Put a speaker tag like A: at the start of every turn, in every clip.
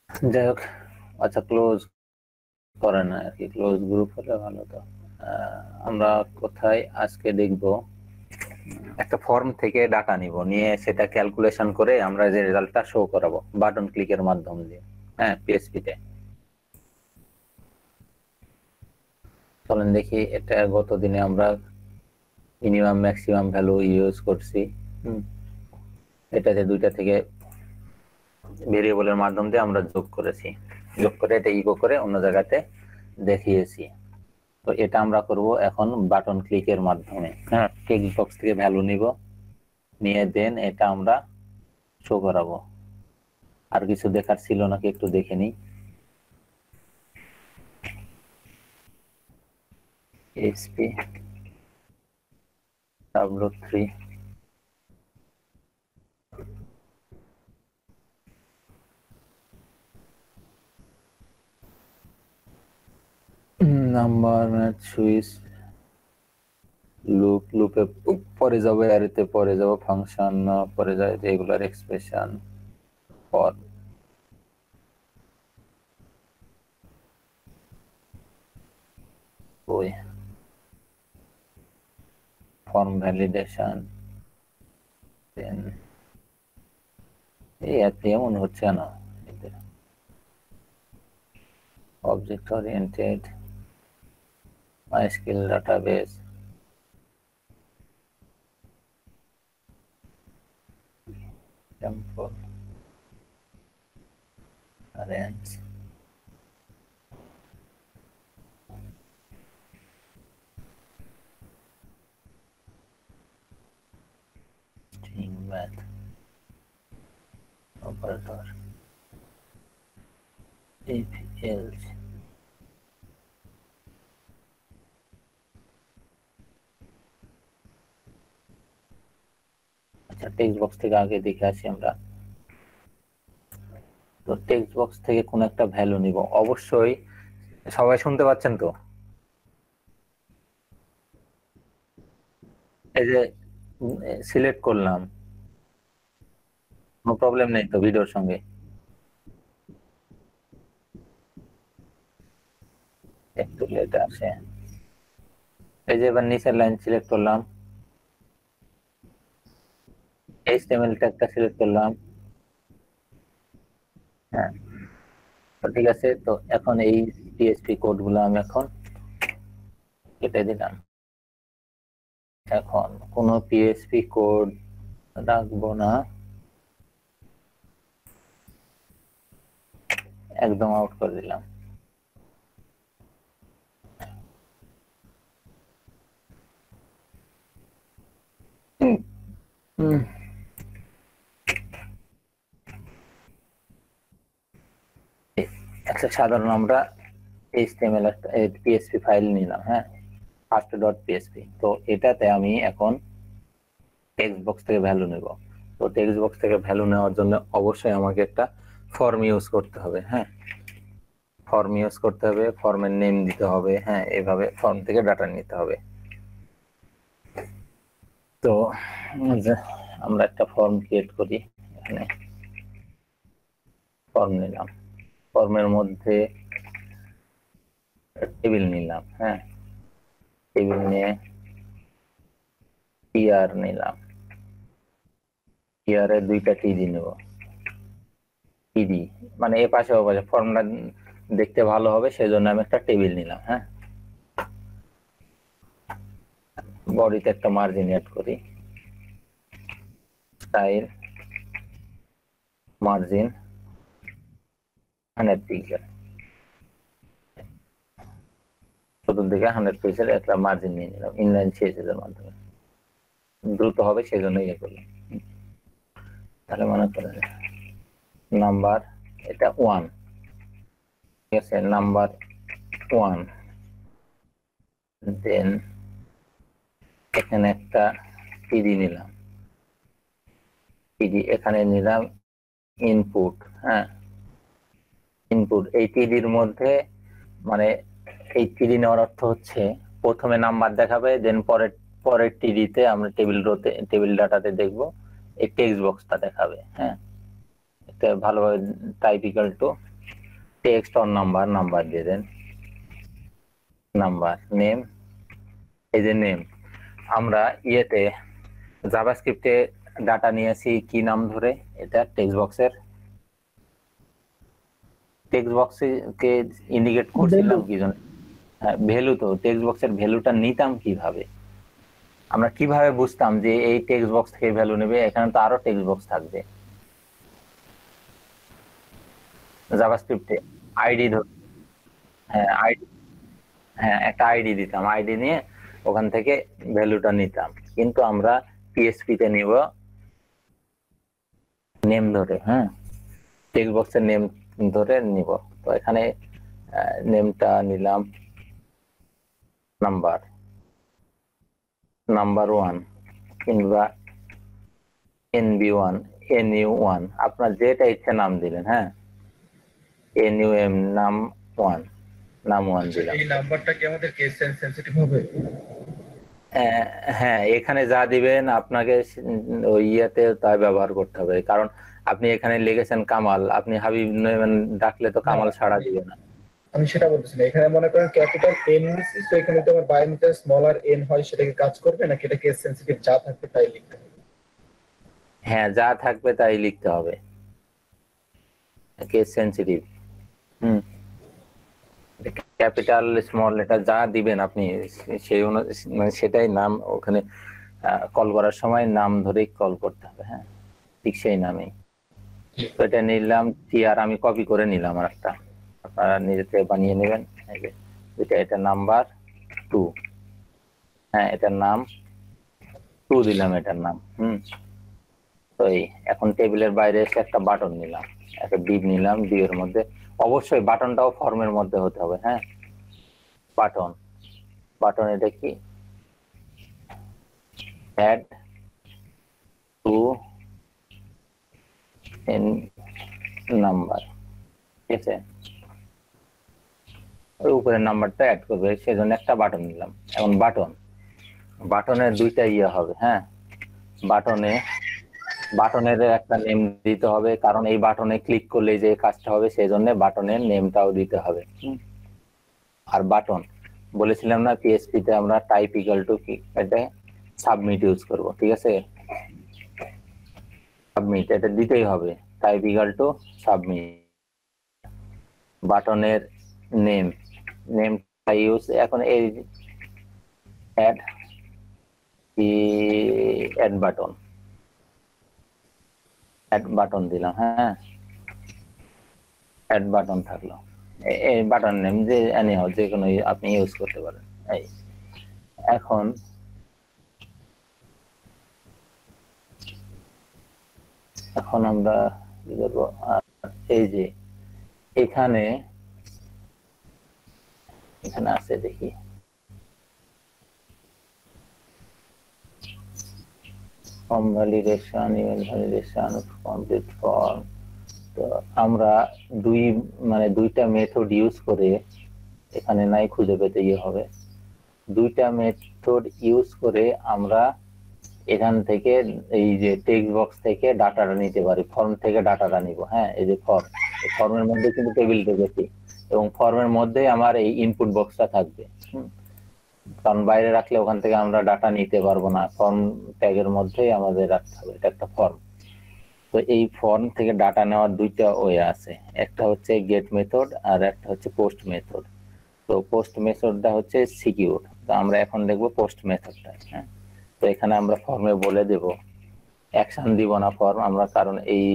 A: যাই হোক, আচ্ছা ক্লোজ করে না আর কি, ক্লোজ গ্রুপ হলে ভালো। তো আমরা কোথায় আজকে দেখব, একটা ফর্ম থেকে ডাটা নিব, নিয়ে সেটা ক্যালকুলেশন করে আমরা যে রেজাল্টটা শো করাবো বাটন ক্লিকের মাধ্যম দিয়ে, হ্যাঁ, পিএসপি তে। চলেন দেখি, এটা গত দিনে আমরা মিনিমাম ম্যাক্সিমাম ভ্যালু ইউজ করছি। এটাতে দুইটা থেকে ভেরিয়েবলের মাধ্যম দিয়ে আমরা যোগ করেছি, যোগ করে এটা ইকো করে অন্য জায়গাতে দেখিয়েছি। তো এটা আমরা করব এখন বাটন ক্লিকের মাধ্যমে। হ্যাঁ, টেক্সট বক্স থেকে ভ্যালু নিব, নিয়ে দেন এটা আমরা শো করাবো। আর কিছু দেখার ছিল নাকি একটু দেখে নিই। HP W3 number match switch loop, লুপে পরে যাবো, অ্যারেতে পরে যাবো, ফাংশন পরে যায় রেগুলার এক্সপ্রেশন ফর ওই ফর্ম ভ্যালিডেশন। দেন এই এমন হচ্ছে না, object oriented MySQL database, example arrange, string math operator, if else। আচ্ছা, টেক্সট বক্স থেকে আগে দেখে আসি আমরা। তো টেক্সট বক্স থেকে কোন একটা ভ্যালু নিব অবশ্যই। সবাই শুনতে পাচ্ছেন তো? এই যে সিলেক্ট করলাম, কোনো প্রবলেম নেই তো ভিডিওর সঙ্গে? একটু লেট আসে। এই যে এবার নিচের লাইন সিলেক্ট করলাম, HTML ট্যাগটা সিলেক্ট করলাম। হ্যাঁ, তো ঠিক আছে। তো এখন এই পিএসপি কোড গুলো আমি এখন কেটে দিলাম। এখন কোনো পিএসপি কোড রাখবো না, একদম আউট করে দিলাম। একটা সাধারণ আমরা HTML একটা পিএসপি ফাইল নিলাম, হ্যাঁ, ফার্স্ট ডট পিএসপি। তো এটাতে আমি এখন টেক্সট বক্স থেকে ভ্যালু নেব। তো টেক্সট বক্স থেকে ভ্যালু নেওয়ার জন্য অবশ্যই আমাকে একটা ফর্ম ইউজ করতে হবে। হ্যাঁ, ফর্ম ইউজ করতে হবে, ফর্মের নেম দিতে হবে। হ্যাঁ, এভাবে ফর্ম থেকে ডাটা নিতে হবে। তো আমরা একটা ফর্ম ক্রিয়েট করি। এখানে ফর্ম নিলাম, ফর্মের মধ্যে টেবিল নিলাম। হ্যাঁ, টেবিল নিয়ে টিআর নিলাম, টিআর এর দুইটা টিডি নেব। টিডি মানে এ পাশে ও পাশে ফর্মটা দেখতে ভালো হবে, সেজন্য আমি একটা টেবিল নিলাম। হ্যাঁ, বডিতে একটা মার্জিন এড করি, স্টাইল মার্জিন 100 পিক্সেল, চতুর্দিকে 100 পিক্সেল একটা মার্জিন নিয়ে নিলাম ইনলাইন সিএসএস এর মাধ্যমে। দ্রুত হবে সেই জন্য ইয়ে করলাম। তাহলে মনে করেন নাম্বার এটা 1, ঠিক আছে, নাম্বার 1। দেন এখানে একটা টিডি নিলাম, টিডি এখানে নিলাম ইনপুট। হ্যাঁ, ইনপুট এই টিডির মধ্যে, মানে এই টিডি নেওয়ার অর্থ হচ্ছে প্রথমে নাম্বার দেখাবে, দেন পরের পরের টিডিতে আমরা টেবিল রোতে টেবিল ডাটাতে দেখব এই টেক্সট বক্সটা দেখাবে। হ্যাঁ, এটা ভালোভাবে type equal to text or number, number দিয়ে দেন, নাম্বার, নেম, এই যে নেম। আমরা ইয়েতে জাভাস্ক্রিপ্টে ডাটা নিয়েছি কি নাম ধরে, এটা টেক্সট বক্সের, টেক্সট বক্সে কে ইন্ডিকেট করছিলাম কি জন্য? ভ্যালু। তো টেক্সট বক্সের ভ্যালুটা নিতাম কিভাবে? আমরা কিভাবে বুঝতাম যে এই টেক্সট বক্স থেকে ভ্যালু নেবে? এখানে তো আরো টেক্সট বক্স থাকবে জাভাস্ক্রিপ্টে। আইডি ধর, হ্যাঁ আইডি, হ্যাঁ একটা আইডি দিতাম, আইডি নিয়ে ওখান থেকে ভ্যালুটা নিতাম। কিন্তু আমরা পিএসপি তে নিব নেম ধরে, হ্যাঁ টেক্সট বক্সের নেম ধরে নিব। তো এখানে নেমটা নিলাম নাম্বার, নাম্বার 1 কিংবা NB1, NU1, আপনার যেটা ইচ্ছে নাম দিলেন, হ্যাঁ NUM, নাম 1, নাম 1 দিলাম।
B: এই নাম্বারটা কি আমাদের কেস সেনসিটিভ হবে?
A: হ্যাঁ এখানে যা দিবেন আপনাকে ওই ইয়েতে তাই ব্যবহার করতে হবে। কারণ আপনি এখানে লিখেছেন কামাল, আপনি হাবিব নয়মান ডাকলে তো কামাল ছাড়া দিবে না।
B: আমি সেটা বলতেছি না, এখানে মনে করেন ক্যাপিটাল এন নিছি, তো এখানে তো আমার বাই মিটার স্মলার এন হয়, সেটাকে কাজ করবে নাকি এটা কেস সেনসিটিভ যা থাকবে তাই লিখতে হবে?
A: হ্যাঁ যা থাকবে তাই লিখতে হবে, case sensitive. Capital small letter যা দিবেন আপনি সেই মানে সেটাই নাম ওখানে কল করার সময় নাম ধরেই কল করতে হবে, হ্যাঁ ঠিক সেই নামেই। তো এটা নিলাম টিআর, আমি কপি করে নিলাম আর একটা, আপনারা নিজে থেকে বানিয়ে নেবেন। এটা নাম্বার 2, হ্যাঁ এটার নাম 2 দিলাম, এটার নাম। তো এখন টেবিলের বাইরে এসে একটা বাটন নিলাম, একটা ডিভ নিলাম, ডিভের মধ্যে অবশ্যই বাটনটাও ফর্মের মধ্যে হতে হবে, হ্যাঁ বাটন, বাটন এটা কি অ্যাড টু এন নাম্বার, ঠিক আছে ওই উপরের নাম্বারটা অ্যাড করবে, সেজন্য একটা বাটন নিলাম। এখন বাটন, বাটনের দুইটা ইয়ে হবে, হ্যাঁ বাটনের একটা নেম দিতে হবে, কারণ এই বাটনে ক্লিক করলে যে কাজটা হবে সেই জন্য বাটনের নেমটাও দিতে হবে। আর বাটন বলেছিলাম না পিএসপি তে আমরা টাইপ ইকুয়াল টু কি, এটা সাবমিট ইউজ করব, ঠিক আছে সাবমিট এটা দিতেই হবে, টাইপ ইকুয়াল টু সাবমিট। বাটনের নেম, নেমটা ইউজ এখন এই add add button, add button দিলাম, হ্যাঁ অ্যাড বাটন থাকলো, এই বাটন নেম যে এনি হোক যে কোনো আপনি ইউজ করতে পারেন। এই এখন আমরা কি করবো, এই যে এখানে আছে দেখি form validation, email validation, complete form. তো আমরা দুইটা মেথড ইউজ করে এখানে নাই খুঁজে পেতে ইয়ে হবে, দুইটা মেথড ইউজ করে আমরা এখান থেকে এই যে টেক্সট বক্স থেকে ডাটাটা নিতে পারি, ফর্ম থেকে ডাটাটা নিব, হ্যাঁ এই যে ফর্ম, এই ফর্মের মধ্যে কিন্তু টেবিল রেখেছি এবং ফর্মের মধ্যে আমার এই ইনপুট বক্সটা থাকবে, কারণ বাইরে রাখলে ওখান থেকে আমরা ডাটা নিতে পারবো না, ফর্ম ট্যাগের মধ্যেই আমাদের রাখতে হবে, এটা একটা ফর্ম। তো এই ফর্ম থেকে ডাটা নেওয়ার দুইটা ওয়ে আছে, একটা হচ্ছে গেট মেথড আর একটা হচ্ছে পোস্ট মেথড। তো পোস্ট মেথডটা হচ্ছে সিকিউর, তো আমরা এখন দেখবো পোস্ট মেথডটা। হ্যাঁ তো এখানে আমরা ফর্মে বলে দেব, অ্যাকশন দিব না ফর্ম আমরা, কারণ এই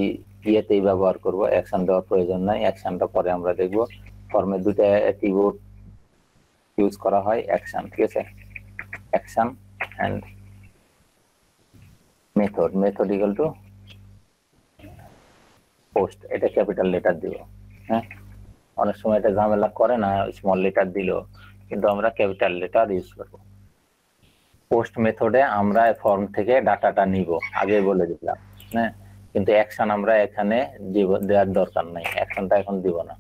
A: ইয়েতেই ব্যবহার করব, অ্যাকশন দেওয়ার প্রয়োজন নাই, অ্যাকশনটা পরে আমরা দেখব। ফর্মে দুটো অ্যাট্রিবিউট ইউজ করা হয়, অ্যাকশন, ঠিক আছে action and method, method equal to post, এটা ক্যাপিটাল লেটার দিব। হ্যাঁ অনেক সময় এটা ঝামেলা করে না স্মল লেটার দিল, কিন্তু আমরা ক্যাপিটাল লেটার ইউজ করব। পোস্ট মেথডে আমরা ফর্ম থেকে ডাটাটা নিব, আগে বলে দিলাম, হ্যাঁ কিন্তু অ্যাকশন আমরা এখানে দেওয়ার দরকার নাই, অ্যাকশনটা এখন দিব না,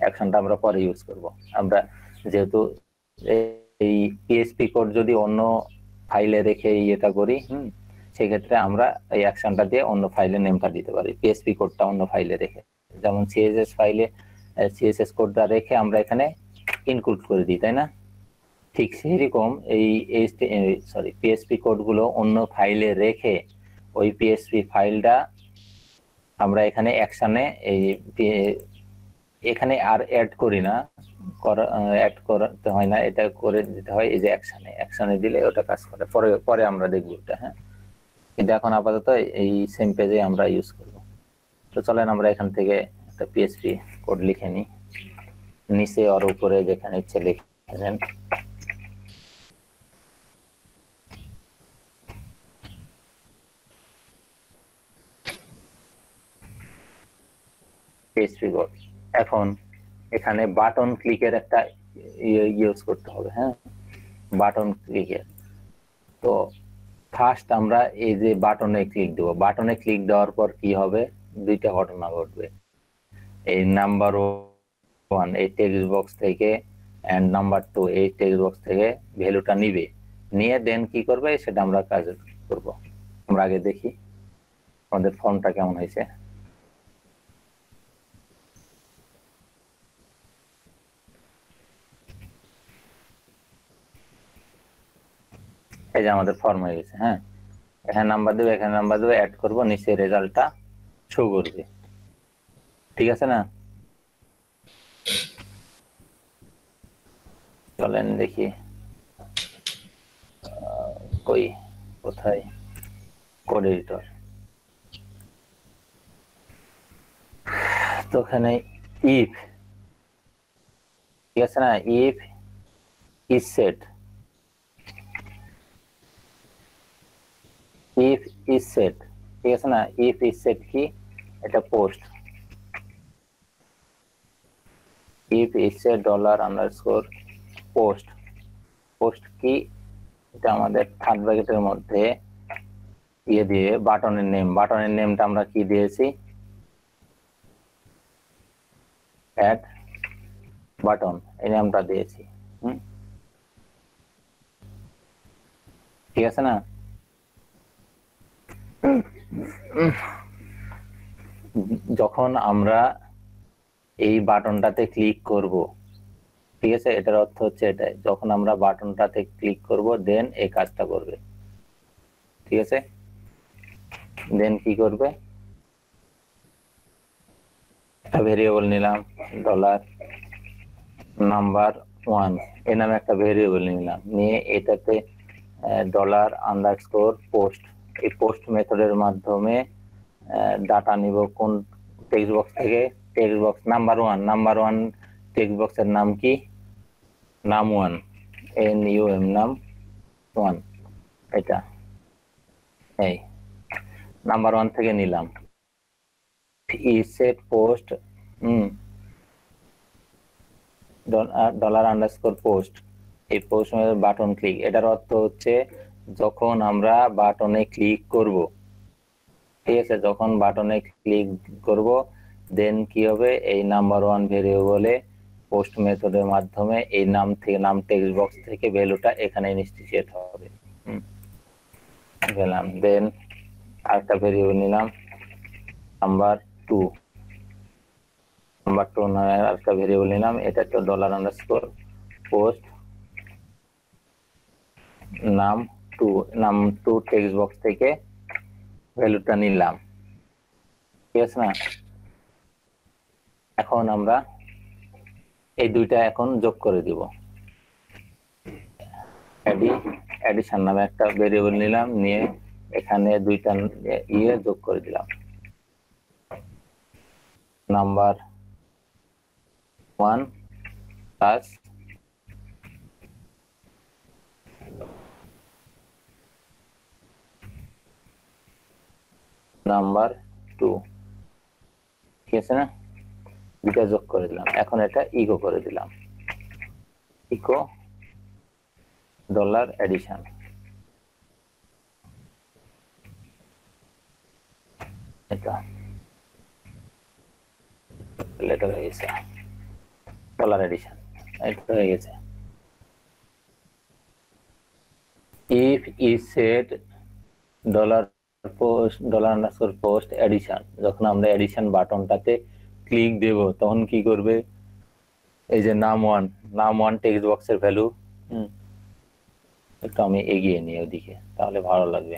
A: অ্যাকশনটা আমরা পরে ইউজ করব। আমরা যেহেতু এই পিএসপি কোড যদি অন্য ফাইলে রেখে এটা করি, সেক্ষেত্রে আমরা এই অ্যাকশনটা দিয়ে অন্য ফাইলের নেমটা দিতে পারি, পিএসপি কোডটা অন্য ফাইলে রেখে, যেমন সিএসএস ফাইলে সিএসএস কোডটা রেখে আমরা এখানে ইনক্লুড করে দিই, তাই না? ঠিক সেরকম এই পিএসপি কোডগুলো অন্য ফাইলে রেখে ওই পিএসপি ফাইলটা আমরা এখানে অ্যাকশনে এখানে আর অ্যাড করি না, অ্যাড করতে হয় না, এটা করে দিতে হয় এই যে অ্যাকশনে দিলে ওটা কাজ করে। পরে পরে আমরা দেখবো এটা। হ্যাঁ, কিন্তু এখন আপাতত এই সেম পেজে আমরা ইউজ করব। তো চলেন আমরা এখান থেকে একটা পিএসপি কোড লিখে নিই, নিচে আর উপরে যেখানে ইচ্ছে লিখে নেন। PSP code. এখন এখানে বাটন ক্লিকের একটা ইউজ করতে হবে। হ্যাঁ, বাটন ক্লিকের। তো ফার্স্ট আমরা এই যে বাটনে ক্লিক দেব, বাটনে ক্লিক দেওয়ার পর কি হবে, দুইটা ঘটনা ঘটবে। এই নাম্বার 1 এই টেক্সট বক্স থেকে এন্ড নাম্বার 2 এই টেক্সট বক্স থেকে ভ্যালুটা নিবে, নিয়ে দেন কি করবে সেটা আমরা কাজ করব। আমরা আগে দেখি আমাদের ফর্মটা কেমন হয়েছে। এই যে আমাদের ফর্ম হয়ে গেছে। হ্যাঁ, এখানে নাম্বার দেবে, এখানে নাম্বার দেবে, অ্যাড করব, নিচে রেজাল্টটা শো করবে। ঠিক আছে না? চলেন দেখি কই কোথায় কোড এডিটর। তো এখানে ইফ, ঠিক আছে না, if is set, if is set, ঠিক আছে না? ইফ ইজ সেট কি, এটা post. If is set dollar underscore post. Post কি, এটা আমাদের থার্ড ব্র্যাকেটের মধ্যে ইয়ে দিয়ে বাটনের নেম, বাটনের নেমটা আমরা কি দিয়েছি, অ্যাড বাটন, এই নামটা দিয়েছি। ঠিক আছে না? যখন আমরা এই বাটনটাতে ক্লিক করব, ঠিক আছে, এটার অর্থ হচ্ছে এটাই, যখন আমরা বাটনটাতে ক্লিক করব দেন এই কাজটা করবে। ঠিক আছে, দেন কি করবে, একটা ভেরিয়েবল নিলাম ডলার নাম্বার 1, এই নামে একটা ভেরিয়েবল নিলাম, নিয়ে এটাতে ডলার আন্ডারস্কোর পোস্ট, এই পোস্ট মেথডের মাধ্যমে ডাটা নিব কোন টেক্সট বক্স থেকে, text box number 1, number 1 text বক্সের নাম কি, নাম 1, NUM, নাম 1, এটা এই নাম্বার 1 থেকে নিলাম। ইসেট পোস্ট ডলার আন্ডারস্কোর পোস্ট, এই পোস্ট বাটন ক্লিক, এটার অর্থ হচ্ছে যখন আমরা বাটনে ক্লিক করব, ঠিক আছে, যখন বাটনে ক্লিক করব দেন কি হবে, এই নাম্বার 1 ভেরিয়েবলে পোস্ট মেথডের মাধ্যমে এই নাম থেকে, নাম টেক্সট বক্স থেকে ভ্যালুটা এখানে ইনস্টিটিউট হবে। গেলাম, দেন আরেকটা ভেরিয়েবল নিলাম নাম্বার 2, নাম্বার 2 নয় আরেকটা ভেরিয়েবল নিলাম, এটা তো ডলার আন্ডারস্কোর পোস্ট নাম 2, নাম 2 টেক্সট বক্স থেকে ভ্যালুটা নিলাম। ঠিক আছে না? এখন আমরা এই দুইটা এখন যোগ করে দিব, এডিশন নামে একটা ভেরিয়েবল নিলাম, নিয়ে এখানে দুইটা ইয়ে যোগ করে দিলাম, নাম্বার 1 প্লাস নাম্বার 2। ঠিক আছে না? দুইটা যোগ করে দিলাম, এখন এটা ইকো করে দিলাম, ইকো ডলার এডিশন। এটা লেটার হয়ে গেছে, ডলার এডিশন, এটা হয়ে গেছে। If is set dollar post dollar underscore post addition, যখন আমরা এডিশন বাটনটাতে ক্লিক দেব তখন কি করবে, এই যে নাম ওয়ান টেক্সট বক্সের ভ্যালু, একটু আমি এগিয়ে নিই ওদিকে তাহলে ভালো লাগবে।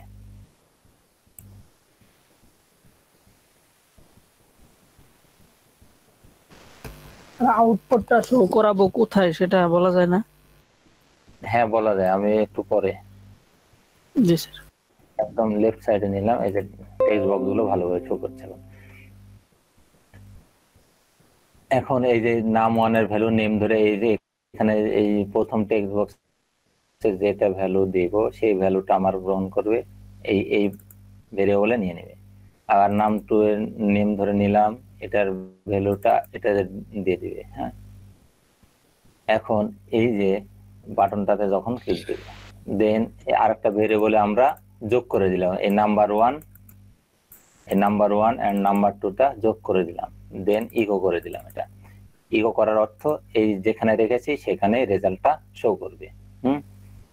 C: আউটপুটটা শো করাবো কোথায় সেটা বলা যায় না?
A: হ্যাঁ বলা যায়, আমি একটু পরে
C: জি স্যার।
A: একদম লেফট সাইডে নিলাম, এই যে টেক্সট বক্স গুলো ভালোভাবে শো করছিল। এখন এই যে নাম ওয়ানের ভ্যালু নেম ধরে এই যে এখানে এই প্রথম টেক্সট বক্সে যেটা ভ্যালু দিব সেই ভ্যালুটা আমার গ্রহণ করবে, এই ভেরিয়েবলে নিয়ে নেবে। আর নাম টু এর নেম ধরে নিলাম, এটার ভ্যালুটা এটা দিয়ে দিবে। হ্যাঁ, এখন এই যে বাটনটাতে যখন ক্লিক দিব, দেন আরেকটা ভেরিয়েবলে আমরা যোগ করে দিলাম এই নাম্বার ওয়ান এন্ড নাম্বার টুটা যোগ করে দিলাম, দেন ইকো করে দিলাম। এটা ইকো করার অর্থ এই যেখানে রেখেছি সেখানে রেজাল্টটা শো করবে।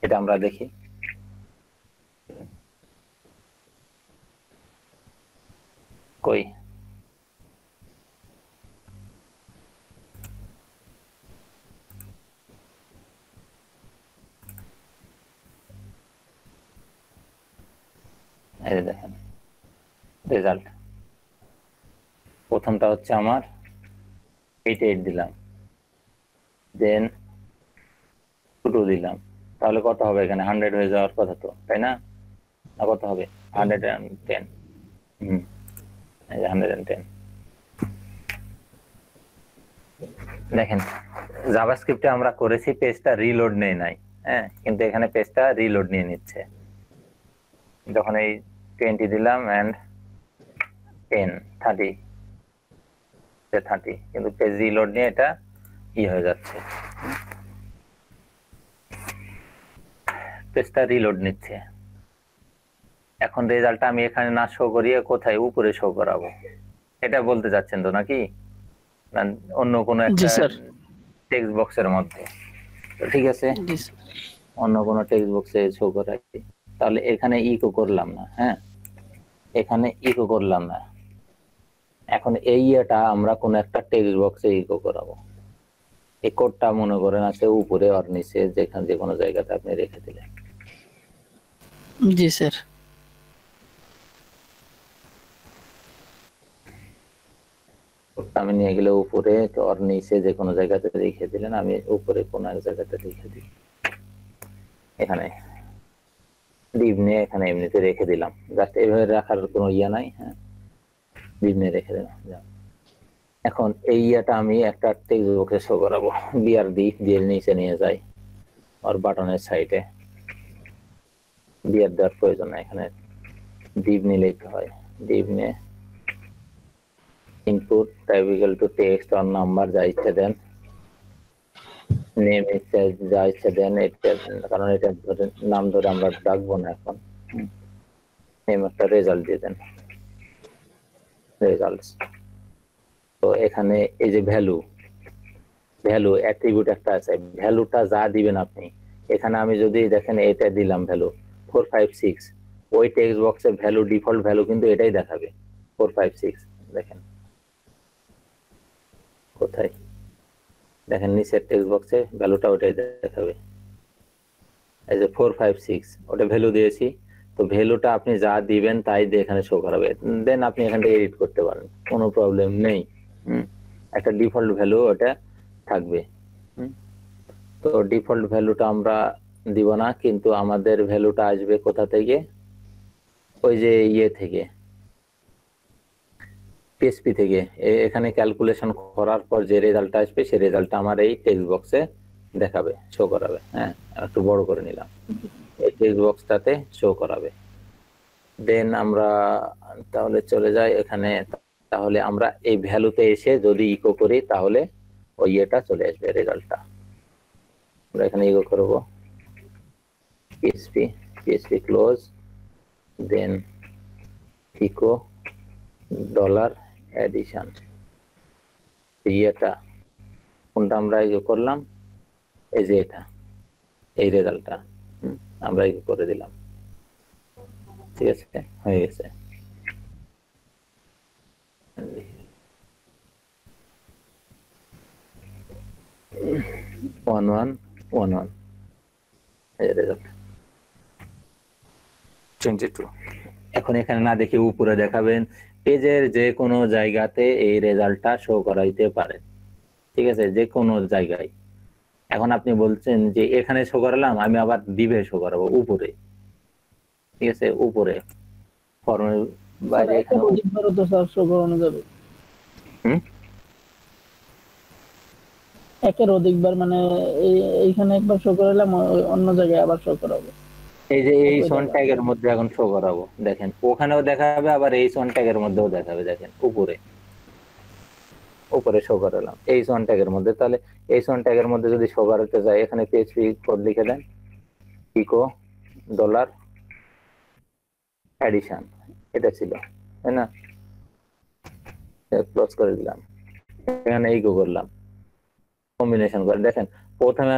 A: এটা আমরা দেখি। কই এই যে দেখেন রেজাল্ট, প্রথমটা হচ্ছে আমার 88 দিলাম, দেন 2 দিলাম, তাহলে কত হবে এখানে 100 হয়ে যাওয়ার কথা তো, তাই না? কত হবে 110। এই যে 110। দেখেন জাভাস্ক্রিপ্টে আমরা করেছি পেজটা রিলোড নেই নাই, হ্যাঁ, কিন্তু এখানে পেজটা রিলোড নিয়ে নিচ্ছে। যখন এই 20 দিলাম এন্ড 10 30, কিন্তু পেজ রিলোড নিয়ে এটা হয়ে যাচ্ছে, পেজটা রিলোড নিচ্ছে। এখন রেজাল্টটা আমি এখানে না শো করিয়ে কোথায় উপরে শো করাবো, এটা বলতে চাচ্ছেন তো নাকি? না অন্য কোনো একটা টেক্সট বক্সের মধ্যে? ঠিক আছে, অন্য কোনো টেক্সট বক্সে শো করাই। তাহলে এখানে ইকো করলাম না, হ্যাঁ, এখানে ইকো করলাম না। এখন এই এটা আমরা কোন একটা টেক্সট বক্সে ইকো করাবো। এই কোডটা মনে করেন আছে উপরে আর নিচে যেখানে যে কোনো জায়গাতে আপনি রেখে দিলেন।
C: জি স্যার।
A: আমি নিয়ে গেলে উপরে আর নিচে যে কোনো জায়গাতে রেখে দিলেন, আমি উপরে কোন এক জায়গাতে রেখে দিই, এখানে ডিভ নিয়ে এখানে এমনিতে রেখে দিলাম, জাস্ট এইভাবে রাখার কোনো নাই। হ্যাঁ, ডিভ নিয়ে রেখে দিলাম। এখন এই ইয়েটা আমি একটা টেক্সট বক্সে শো করাবো, বিআর দিয়ে নিচে নিয়ে যাই আর বাটনের সাইডে বিআর দেওয়ার প্রয়োজন নাই, এখানে ডিভ নিলেই তো হয়। ডিভ নিয়ে input type equal to text আর নাম্বার যা ইচ্ছা দেন, নেম ইচ্ছা যা ইচ্ছা দেন, এটা কারণ এটা ধরে নাম ধরে আমরা ডাকবো না এখন। নেম একটা রেজাল্ট দিয়ে দেন, রেজাল্টস। তো এখানে এই যে ভ্যালু অ্যাট্রিবিউট একটা আছে, ভ্যালুটা যা দিবেন আপনি, এখানে আমি যদি দেখেন এটা দিলাম ভ্যালু 456, ওই টেক্সট বক্সে ভ্যালু ডিফল্ট ভ্যালু কিন্তু এটাই দেখাবে 456। দেখেন কোথায়, দেখেন নিচের টেক্সট বক্সে ভ্যালুটা ওটাই দেখাবে, এই যে 456 ওটা ভ্যালু দিয়েছি। তো ভ্যালুটা আপনি যা দিবেন তাই দিয়ে এখানে শো করাবে, দেন আপনি এখান থেকে এডিট করতে পারেন, কোনো প্রবলেম নেই। একটা ডিফল্ট ভ্যালু ওটা থাকবে। তো ডিফল্ট ভ্যালুটা আমরা দিব না, কিন্তু আমাদের ভ্যালুটা আসবে কোথা থেকে, ওই যে থেকে পিএসপি থেকে। এখানে ক্যালকুলেশন করার পর যে রেজাল্টটা আসবে সেই রেজাল্টটা আমার এই টেক্সট বক্সে দেখাবে, শো করাবে। হ্যাঁ, একটু বড় করে নিলাম, এই টেক্সট বক্সটাতে শো করাবে। দেন আমরা তাহলে চলে যাই এখানে, তাহলে আমরা এই ভ্যালুতে এসে যদি ইকো করি তাহলে ওই ইয়েটা চলে আসবে, রেজাল্টটা। আমরা এখানে ইকো করব পিএসপি ক্লোজ, দেন ইকো ডলার এডিশন। ইয়েটা কোনটা আমরা ইকো করলাম, এই যে এটা, এই রেজাল্টটা আমরা ইকো করে দিলাম। ঠিক আছে, হয়ে গেছে। 1111 এই রেজাল্ট 22। এখন এখানে না দেখে উপরে দেখাবেন, পেজের যে কোনো জায়গাতে এই রেজাল্টটা শো করাইতে পারে, ঠিক আছে, যে কোনো জায়গায়। এখন আপনি বলছেন যে এখানে শো করালাম, আমি আবার দিবে শো করাবো উপরে, ঠিক আছে, উপরে ফর্মের
C: স্যার
A: বাইরে
C: একের
A: এখানে
C: অধিকবারও তো স্যার শো করানো যাবে।
A: হুম
C: একের অধিকবার মানে এইখানে একবার শো করালাম, অন্য জায়গায় আবার শো করাবো।
A: এই যে এই
C: একই
A: সন
C: ডাটা।
A: ট্যাগের মধ্যে এখন শো করাবো, দেখেন ওখানেও দেখাবে, আবার এই সন ট্যাগের মধ্যেও দেখাবে, দেখেন উপরে উপরে শো করালাম এই সন ট্যাগের মধ্যে। তাহলে এই সন ট্যাগের মধ্যে যদি শো করাতে যায়, এখানে পিএইচপি কোড লিখে দেন, ইকো ডলার অ্যাডিশন, এটা ছিল, তাই না? ক্লোজ করে দিলাম, এখানে ইকো করলাম, কম্বিনেশন করে দেখেন। প্রথমে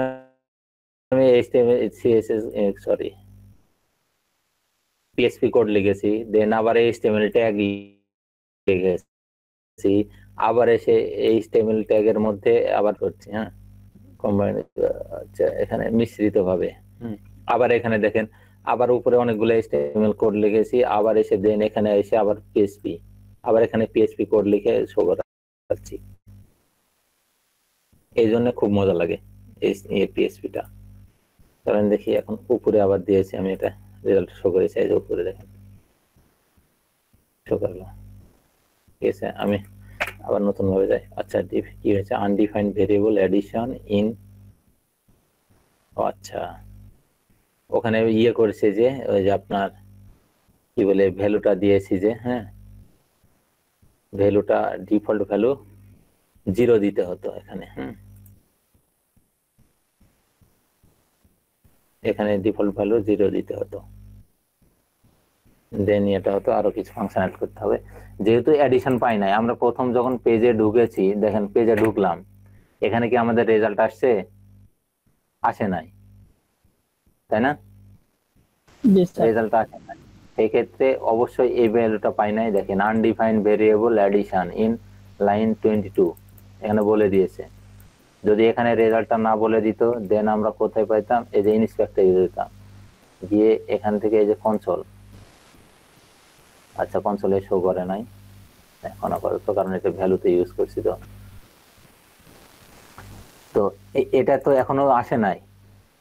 A: আমি HTML CSS sorry PHP code লিখেছি, দেন আবার এইচটিএমএল ট্যাগ লিখেছি, আবার এসে এইচটিএমএল ট্যাগের মধ্যে আবার করছি, হ্যাঁ, কম্বাইন, আচ্ছা, এখানে মিশ্রিত ভাবে। আবার এখানে দেখেন, আবার উপরে অনেকগুলো এইচটিএমএল কোড লিখেছি, আবার এসে দেন এখানে এসে আবার পিএইচপি, আবার এখানে পিএইচপি কোড লিখে শো করাচ্ছি। এই জন্য খুব মজা লাগে এই পিএইচপিটা। কারণ দেখি এখন উপরে আবার দিয়েছি আমি, এটা রেজাল্ট শো করেছি, এই যে উপরে দেখেন শো করলো, ঠিক আছে। আমি আবার নতুন ভাবে যাই, আচ্ছা কি হয়েছে, আনডিফাইন্ড ভেরিয়েবল এডিশন ইন, আচ্ছা ওখানে ইয়ে করেছে যে ওই যে আপনার কি বলে ভ্যালুটা দিয়েছি যে, হ্যাঁ, ভ্যালুটা ডিফল্ট ভ্যালু 0 দিতে হতো এখানে, এখানে ডিফল্ট ভ্যালু 0 দিতে হতো, দেন এটা হতো আরো কিছু ফাংশন অ্যাড করতে হবে। যেহেতু এডিশন পাই নাই আমরা, প্রথম যখন পেজে ঢুকেছি, দেখেন পেজে ঢুকলাম, এখানে কি আমাদের রেজাল্ট আসছে? আসে নাই, তাই না?
C: জি স্যার।
A: রেজাল্ট আসে নাই, সেই ক্ষেত্রে অবশ্যই এই ভ্যালুটা পাই নাই। দেখেন undefined variable addition in line 22 এখানে বলে দিয়েছে। যদি এখানে রেজাল্টটা না বলে দিত, দেন আমরা কোথায় পাইতাম? এই যে ইন্সপেক্টরে দিতাম, গিয়ে এখান থেকে এই যে কনসোল, আচ্ছা কনসোলে শো করে নাই এখন আপাতত, কারণ এটা ভ্যালুতে ইউজ করছি। তো তো এটা তো এখনো আসে নাই।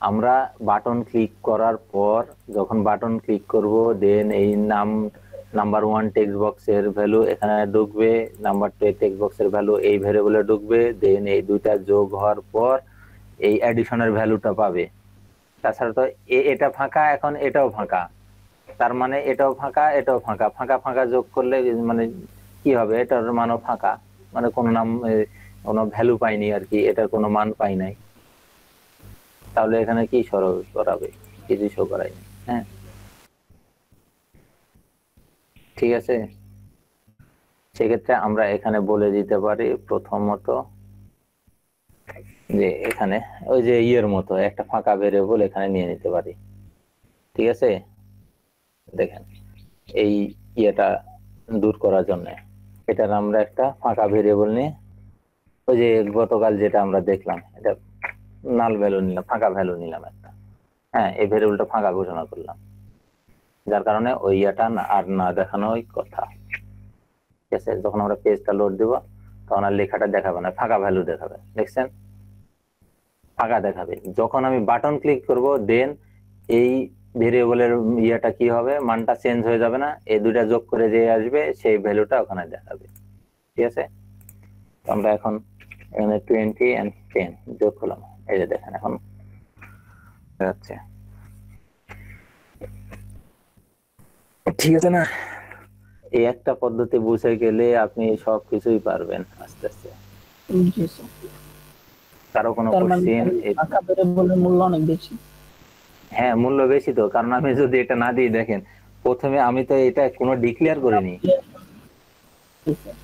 A: আমরা বাটন ক্লিক করার পর, যখন বাটন ক্লিক করব, দেন এই নাম্বার 1 টেক্সট বক্সের ভ্যালু এখানে ঢুকবে, নাম্বার 2 টেক্সট বক্সের ভ্যালু এই ভ্যারিয়েবলে ঢুকবে, দেন এই দুইটা যোগ হওয়ার পর এই অ্যাডিশনের ভ্যালুটা পাবে। তাছাড়া তো এটা ফাঁকা, এখন এটাও ফাঁকা, তার মানে এটাও ফাঁকা এটাও ফাঁকা, ফাঁকা ফাঁকা যোগ করলে মানে কি হবে? এটার মানও ফাঁকা, মানে কোনো কোনো ভ্যালু পাইনি আর কি, এটার কোনো মান পাই নাই। তাহলে এখানে কি সরল করাবে? কিছু শো করায়নি, হ্যাঁ, ঠিক আছে। সেক্ষেত্রে আমরা এখানে বলে দিতে পারি প্রথমত যে এখানে ওই যে ইয়ের মতো একটা ফাঁকা ভেরিয়েবল এখানে নিয়ে নিতে পারি, ঠিক আছে। দেখেন এই ইয়েটা দূর করার জন্য এটার আমরা একটা ফাঁকা ভেরিয়েবল নিয়ে, ওই যে গতকাল যেটা আমরা দেখলাম, এটা নাল ভ্যালু নিলাম, ফাঁকা ভ্যালু নিলাম একটা, হ্যাঁ, এই ভেরিয়েবলটা ফাঁকা ঘোষণা করলাম, যার কারণে ওই ইয়েটা আর না দেখানোই কথা, ঠিক আছে। যখন আমরা পেজটা লোড দিব, তখন আর লেখাটা দেখাবে না, ফাঁকা ভ্যালু দেখাবে, দেখছেন, ফাঁকা দেখাবে। যখন আমি বাটন ক্লিক করব, দেন এই ভেরিয়েবলের ইয়েটা কি হবে, মানটা চেঞ্জ হয়ে যাবে না, এই দুইটা যোগ করে যে আসবে সেই ভ্যালুটা ওখানে দেখাবে, ঠিক আছে। আমরা এখন এখানে 20 and 10 যোগ করলাম, এই যে দেখেন এখন যাচ্ছে, ঠিক আছে না? এই একটা পদ্ধতি বুঝে গেলে আপনি সবকিছুই পারবেন আস্তে আস্তে।
C: জি স্যার।
A: কারো কোনো
C: তার মানে
A: কোশ্চেন?
C: ফাঁকা ভেরিয়েবলের মূল্য অনেক বেশি।
A: হ্যাঁ, মূল্য বেশি তো, কারণ আমি যদি এটা না দিই, দেখেন প্রথমে আমি তো এটা কোনো ডিক্লেয়ার করিনি।
C: জি স্যার।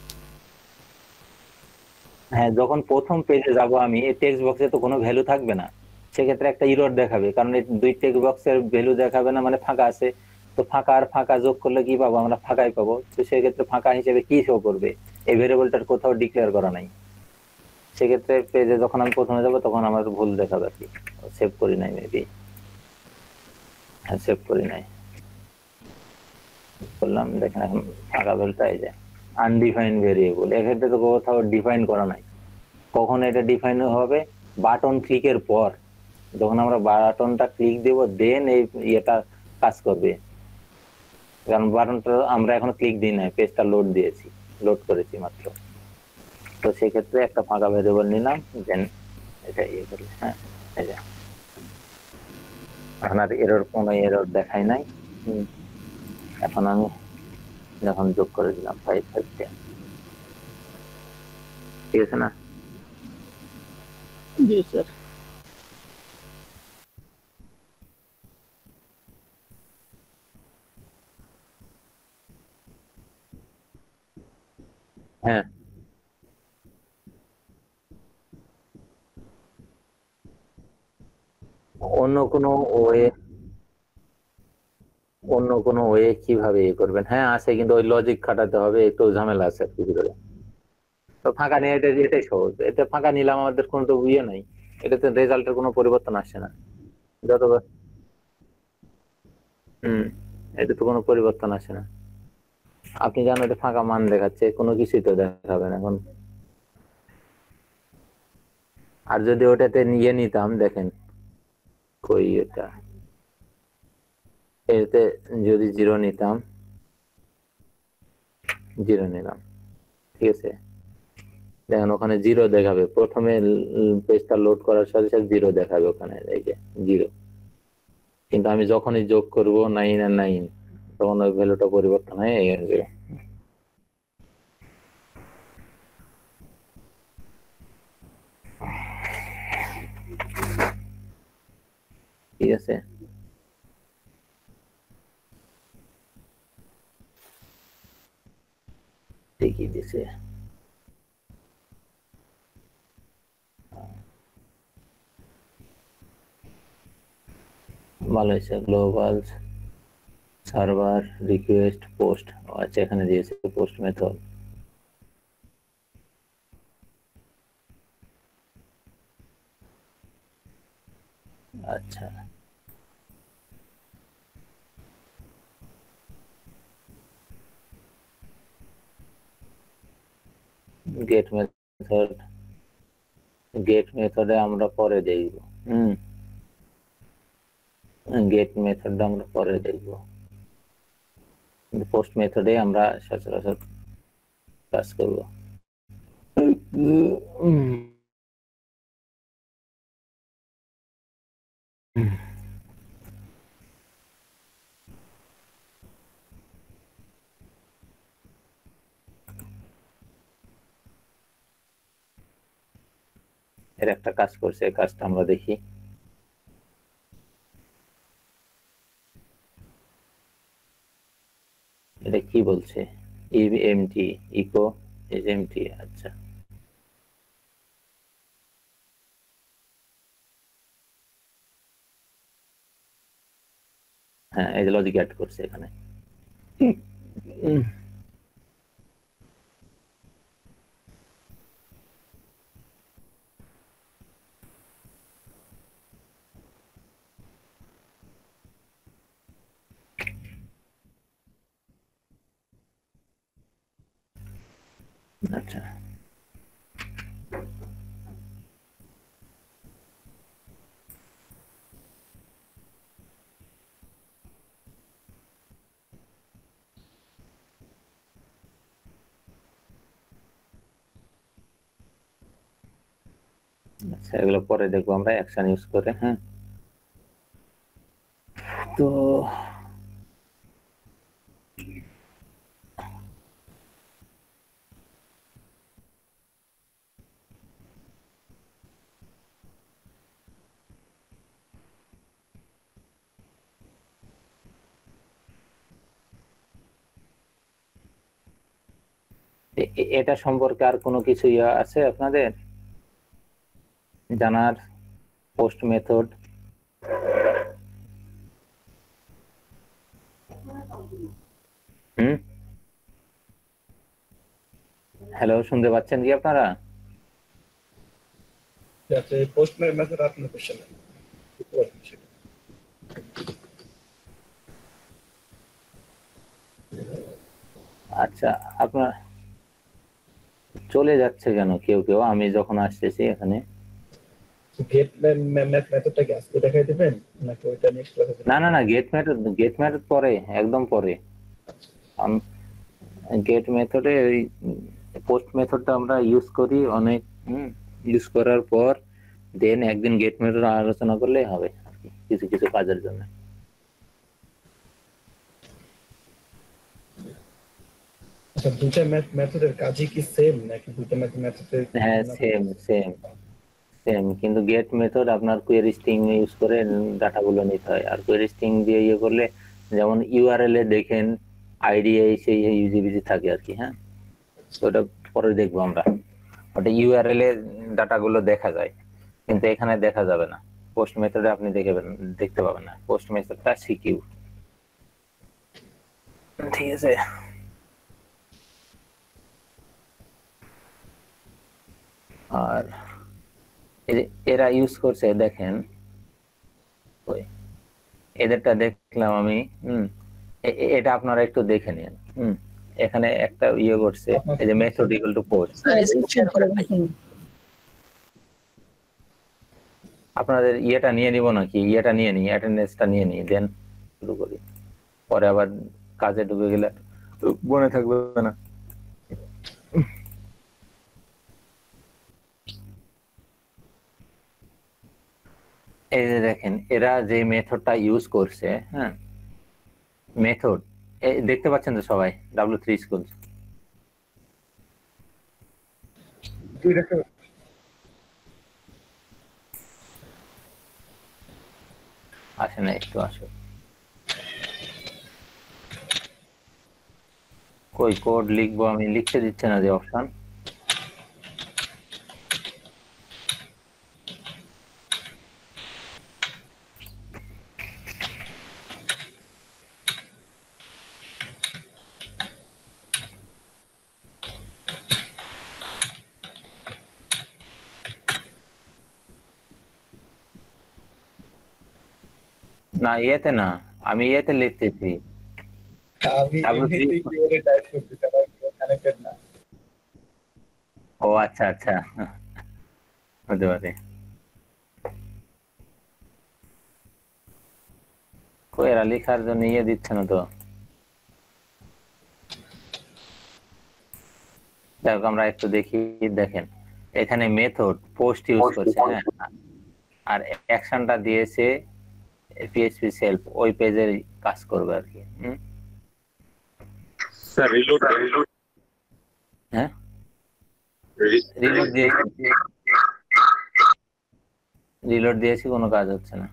A: হ্যাঁ, যখন প্রথম পেজে যাব আমি, এই টেক্সট বক্সে তো কোনো ভ্যালু থাকবে না, সেক্ষেত্রে একটা ইরর দেখাবে, কারণ এই দুই টেক্সট বক্সের ভ্যালু দেখাবে না, মানে ফাঁকা আছে। তো ফাঁকা আর ফাঁকা যোগ করলে কি পাবো? আমরা ফাঁকাই পাবো। তো সেক্ষেত্রে ফাঁকা হিসেবে কি শো করবে? এই ভেরিয়েবলটার কোথাও ডিক্লেয়ার করা নাই, সেক্ষেত্রে পেজে যখন আমি প্রথমে যাবো তখন আমার ভুল দেখাবে আর কি, সেভ করি নাই মেবি। হ্যাঁ, সেভ করি নাই, করলাম, দেখেন এখন ফাঁকা বলতে এই যে আনডিফাইন্ড ভেরিয়েবল, এক্ষেত্রে তো কোথাও ডিফাইন করা নাই। কখন এটা ডিফাইন হবে? বাটন ক্লিকের পর, যখন আমরা বাটনটা ক্লিক দেব দেন এই ইয়েটা কাজ করবে, কারণ বাটনটা আমরা এখনো ক্লিক দিই নাই, পেজটা লোড দিয়েছি, লোড করেছি মাত্র। তো সেক্ষেত্রে একটা ফাঁকা ভেরিয়েবল নিলাম, দেন এটা ইয়ে করি। হ্যাঁ, এই যে এখন আর কোনো এরর দেখাই নাই। এখন আমি যখন যোগ করে দিলাম 5 5 10, ঠিক আছে না?
C: জি স্যার।
A: হ্যাঁ, অন্য কোনো ওয়ে, অন্য কোনো ওয়ে কিভাবে ইয়ে করবেন? হ্যাঁ আছে, কিন্তু ওই লজিক খাটাতে হবে, একটু ঝামেলা আছে আর কি ভিতরে। তো ফাঁকা নিয়ে এটাই সহজ, এটা ফাঁকা নিলাম, আমাদের কোনো তো ইয়ে নাই, এটাতে রেজাল্টের কোনো পরিবর্তন আসছে না যতবার। হম, এটা তো কোনো পরিবর্তন আসে না। আপনি জানেন এটা ফাঁকা মান দেখাচ্ছে, কোনো কিছুই তো দেখাবে না এখন। আর যদি ওটাতে নিয়ে নিতাম, দেখেন কই এটা, এতে যদি 0 নিতাম, 0 নিলাম, ঠিক আছে, দেখেন ওখানে 0 দেখাবে, প্রথমে পেজটা লোড করার সাথে সাথে 0 দেখাবে ওখানে, এই যে 0। কিন্তু আমি যখনই যোগ করব 9 আর 9, তখন ওই ভ্যালুটা পরিবর্তন হয়ে 0। ঠিক আছে, ঠিকই দিছে। ভালো হয়েছে, গ্লোবাল সার্ভার রিকোয়েস্ট পোস্ট, আচ্ছা এখানে দিয়েছে পোস্ট মেথড। আচ্ছা, গেট মেথড, গেট মেথডে আমরা পরে দেখব। হুম, গেট মেথডটা আমরা পরে দেখব, কিন্তু পোস্ট মেথডে আমরা সচরাচর কাজ করব। এর একটা কাজ করছে, এই কাজটা আমরা দেখি। এটা কি বলছে? Empty echo is empty. আচ্ছা, হ্যাঁ এই যে লজিক অ্যাড করছে এখানে। আচ্ছা, আচ্ছা এগুলো পরে দেখবো আমরা অ্যাকশন ইউজ করে। হ্যাঁ, তো এটা সম্পর্কে আর কোনো কিছু ইয়া আছে আপনাদের জানার? পোস্ট মেথড, হুম, হ্যালো শুনতে পাচ্ছেন কি আপনারা?
B: আচ্ছা, এই পোস্ট মেথড আপনার কোশ্চেন
A: আচ্ছা, আপনার চলে যাচ্ছে কেন কেউ কেউ, আমি যখন আসতেছি এখানে?
B: গেট মেথডটা কি আজকে দেখাই দিবেন নাকি ওইটা নেক্সট ক্লাসে?
A: না না না, গেট মেথড পরে, একদম পরে। গেট মেথডে ওই পোস্ট মেথডটা আমরা ইউজ করি অনেক, ইউজ করার পর দেন একদিন গেট মেথড আলোচনা করলেই হবে আর কি, কিছু কিছু কাজের জন্য।
B: আচ্ছা, দুইটা মেথডের কাজই কি সেম নাকি দুইটা মেথডের
A: হ্যাঁ, সেম সেম সেম, কিন্তু গেট মেথড আপনার কোয়েরি স্ট্রিং ইউজ করে ডাটাগুলো নিতে হয়, আর কোয়েরি স্ট্রিং দিয়ে ইয়ে করলে, যেমন ইউআরএল এ দেখেন আইডিয়া সেই ইউজিবিজি থাকে আর কি। হ্যাঁ, তো ওটা পরে দেখবো আমরা। ওটা ইউআরএল এ ডাটাগুলো দেখা যায়, কিন্তু এখানে দেখা যাবে না। পোস্ট মেথডে আপনি দেখতে পাবেন না, পোস্ট মেথডটা সিকিউ। ঠিক আছে। আর এরা ইউজ করছে দেখেন, ওই এদেরটা দেখলাম আমি। এটা আপনারা একটু দেখে নিন। এখানে একটা ইয়ে করছে, এই যে মেথড ইকুয়াল টু পোস্ট। আপনাদের ইয়েটা নিয়ে নিব নাকি, ইয়েটা নিয়ে নিই, অ্যাটেন্ডেন্সটা নিয়ে নিই, দেন শুরু করি। পরে আবার কাজে ঢুকে গেলে মনে থাকবে না। এই যে দেখেন এরা যে মেথডটা ইউজ করছে, হ্যাঁ, মেথড দেখতে পাচ্ছেন তো সবাই, W3 স্কুল আসে না, একটু আসো। কই কোড লিখবো আমি, লিখতে দিচ্ছে না যে অপশন। না ইয়েতে না, আমি ইয়েতে লিখতেছি।
B: আমি
A: W3।
B: এমনিতেই কিভাবে টাইপ করতেছি, আমার কানেক্টেড না।
A: ও আচ্ছা আচ্ছা, হতে পারে। কই এরা লেখার জন্য ইয়ে দিচ্ছে না তো। দেখো আমরা একটু দেখি, দেখেন এখানে মেথড পোস্ট ইউজ করছে, হ্যাঁ, আর অ্যাকশনটা দিয়েছে পিএইচপি সেলফ, ওই পেজের কাজ করবে আর কি।
D: স্যার রিলোড
A: হ্যাঁ, রিলোড দিয়েছি, কোনো কাজ হচ্ছে না।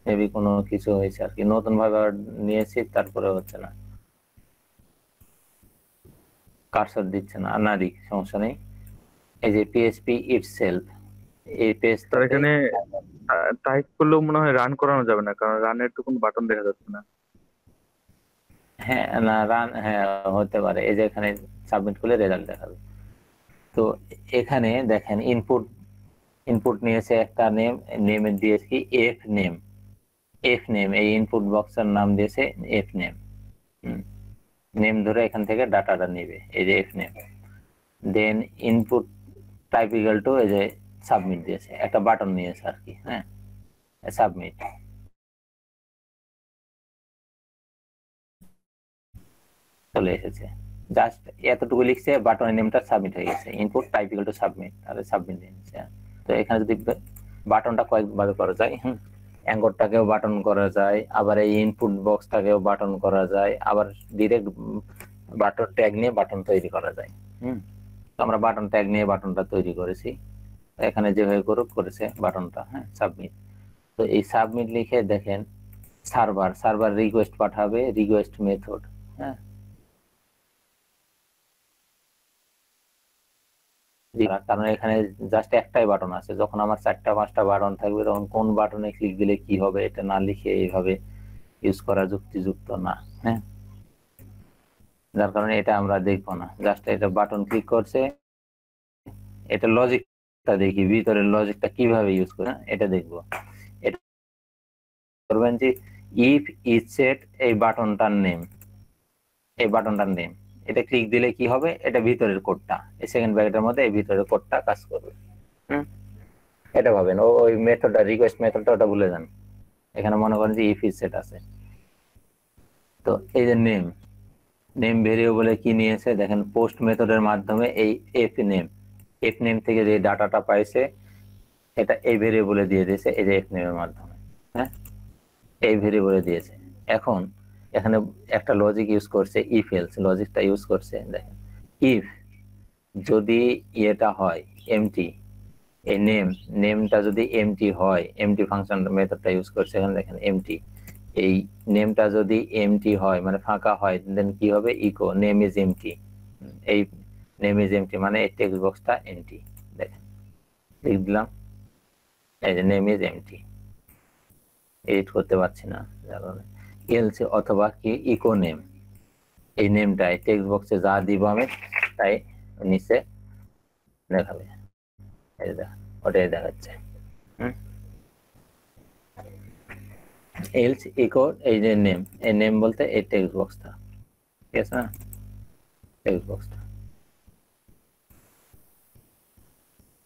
A: মেবি কোনো কিছু হয়েছে আর কি, নতুন ভাবে নিয়েছি তারপরে হচ্ছে না, কার্সর দিচ্ছে না। না দিক, সমস্যা নেই। এই যে পিএইচপি ইটসেলফ, এই পেজটা
D: এখানে টাইপ করলেও মনে হয় রান করানো যাবে না, কারণ রানের তো কোনো বাটন দেখা যাচ্ছে না।
A: হ্যাঁ না রান, হ্যাঁ হতে পারে। এই যে এখানে সাবমিট করলে রেজাল্ট দেখাবে। তো এখানে দেখেন ইনপুট নিয়েছে একটা নেম, নেমে দিয়েছি এফ নেম, এই ইনপুট বক্সের নাম দিয়েছে এফ নেম। নেম ধরে এখান থেকে ডাটাটা নেবে, এই যে F name. Then input type equal to, এই যে সাবমিট দিয়েছে, একটা বাটন নিয়েছে আর কি। হ্যাঁ, সাবমিট চলে এসেছে। জাস্ট এতটুকু লিখছে, বাটনের নেমটা সাবমিট হয়ে গেছে, input type equal to submit, তাহলে সাবমিট দিয়ে নিচ্ছে। তো এখানে যদি বাটনটা কয়েকভাবে করা যায়, অ্যাঙ্গরটাকেও বাটন করা যায়, আবার এই ইনপুট বক্সটাকেও বাটন করা যায়, আবার ডিরেক্ট বাটন ট্যাগ নিয়ে বাটন তৈরি করা যায়। তো আমরা বাটন ট্যাগ নিয়ে বাটনটা তৈরি করেছি, এখানে যেভাবে করেছে বাটনটা। হ্যাঁ, সাবমিট। তো এই সাবমিট লিখে দেখেন সার্ভার রিকোয়েস্ট পাঠাবে, রিকোয়েস্ট মেথড। হ্যাঁ, কারণ এখানে জাস্ট একটাই বাটন আছে, যখন আমার 4টা 5টা বাটন থাকবে তখন কোন বাটনে ক্লিক দিলে কি হবে এটা না লিখে এইভাবে ইউজ করা যুক্তিযুক্ত না। হ্যাঁ, যার কারণে এটা আমরা দেখবো না, জাস্ট এটা বাটন ক্লিক করছে, এটা লজিক তা দেখি ভিতরের লজিকটা কিভাবে ইউজ করে, এটা দেখবো। এটা করবেন যে ইফ ইজ সেট এই বাটনটার নেম, এই বাটনটার নেম, এটা ক্লিক দিলে কি হবে, এটা ভিতরের কোডটা, এই সেকেন্ড ব্র্যাকেটের মধ্যে এই ভিতরের কোডটা কাজ করবে। এটা ভাবেন, ওই মেথডটা, রিকোয়েস্ট মেথডটা ওটা ভুলে যান। এখানে মনে করেন যে ইফ ইজ সেট আছে, তো এই যে নেম, নেম ভেরিয়েবলে কি নিয়েছে দেখেন, পোস্ট মেথডের মাধ্যমে এই এফ নেম, এফ নেম থেকে যে ডাটাটা পাইছে এটা এই ভেরিয়েবলে দিয়ে দিয়েছে, এই যে এফ নেমের মাধ্যমে, হ্যাঁ এই ভেরিয়েবলে দিয়েছে। এখন এখানে একটা লজিক ইউজ করছে, ইফ এলস লজিকটা ইউজ করছে। দেখেন ইফ যদি এটা হয় এমটি, এই নেমটা যদি এমটি হয়, এমটি ফাংশন মেথডটা ইউজ করছে এখানে, দেখেন এমটি, এই নেমটা যদি এমটি হয় মানে ফাঁকা হয়, দেন কি হবে, ইকো নেম ইজ এমটি। এই নেম ইজ এমটি মানে এই টেক্সট বক্সটা এমটি, দেখেন লিখ দিলাম, এই যে নেম ইজ এমটি, এডিট করতে পারছি না এলস, অথবা কি ইকো নেম, এই নেমটা এই টেক্সট বক্সে যা দিব আমি তাই নিচে দেখাবে, এই যে দেখেন ওটাই দেখাচ্ছে। এলস ইকো এই যে নেম, এই নেম বলতে এই টেক্সট বক্সটা, ঠিক আছে না, টেক্সট বক্সটা।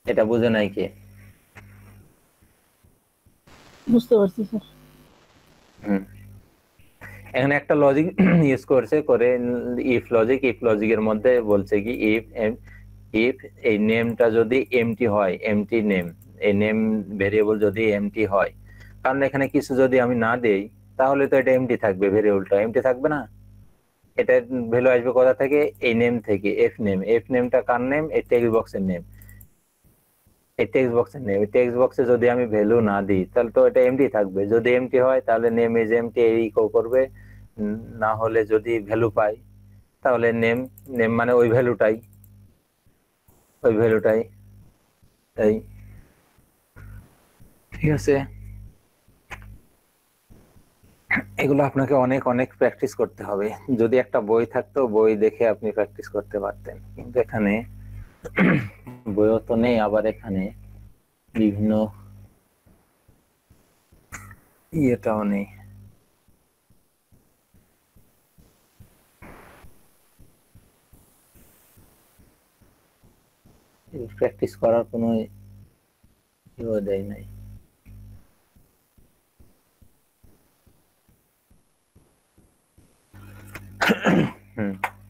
A: এটা বুঝে নাই কে?
C: বুঝতে পারছি স্যার।
A: এখানে একটা লজিক ইউজ করছে করে, ইফ লজিক, ইফ লজিকের মধ্যে বলছে কি ইফ ইফ এই নেমটা যদি এমটি হয়, এমটি নেম, এই নেম ভেরিয়েবল যদি এমটি হয়, কারণ এখানে কিছু যদি আমি না দেই তাহলে তো এটা এমটি থাকবে, ভেরিয়েবলটা এমটি থাকবে না, এটা ভ্যালু আসবে কোথা থেকে, এই নেম থেকে, এফ নেম, এফ নেমটা কার নেম, এই টেক্সট বক্সের নেম, এই টেক্সট বক্সের নেম, এই টেক্সট বক্সে যদি আমি ভ্যালু না দিই তাহলে তো এটা এমটি থাকবে, যদি এমটি হয় তাহলে নেম ইজ এমটি ইকো করবে, না হলে যদি ভ্যালু পাই তাহলে নেম, নেম মানে ওই ভ্যালুটাই, ওই ভ্যালুটাই, এই ঠিক আছে। এগুলো আপনাকে অনেক অনেক প্র্যাকটিস করতে হবে, যদি একটা বই থাকতো বই দেখে আপনি প্র্যাকটিস করতে পারতেন, কিন্তু এখানে বইও তো নেই, আবার এখানে বিভিন্ন ইয়েটাও নেই। প্র্যাকটিস করার কোনো ইয়ে দেয় নাই।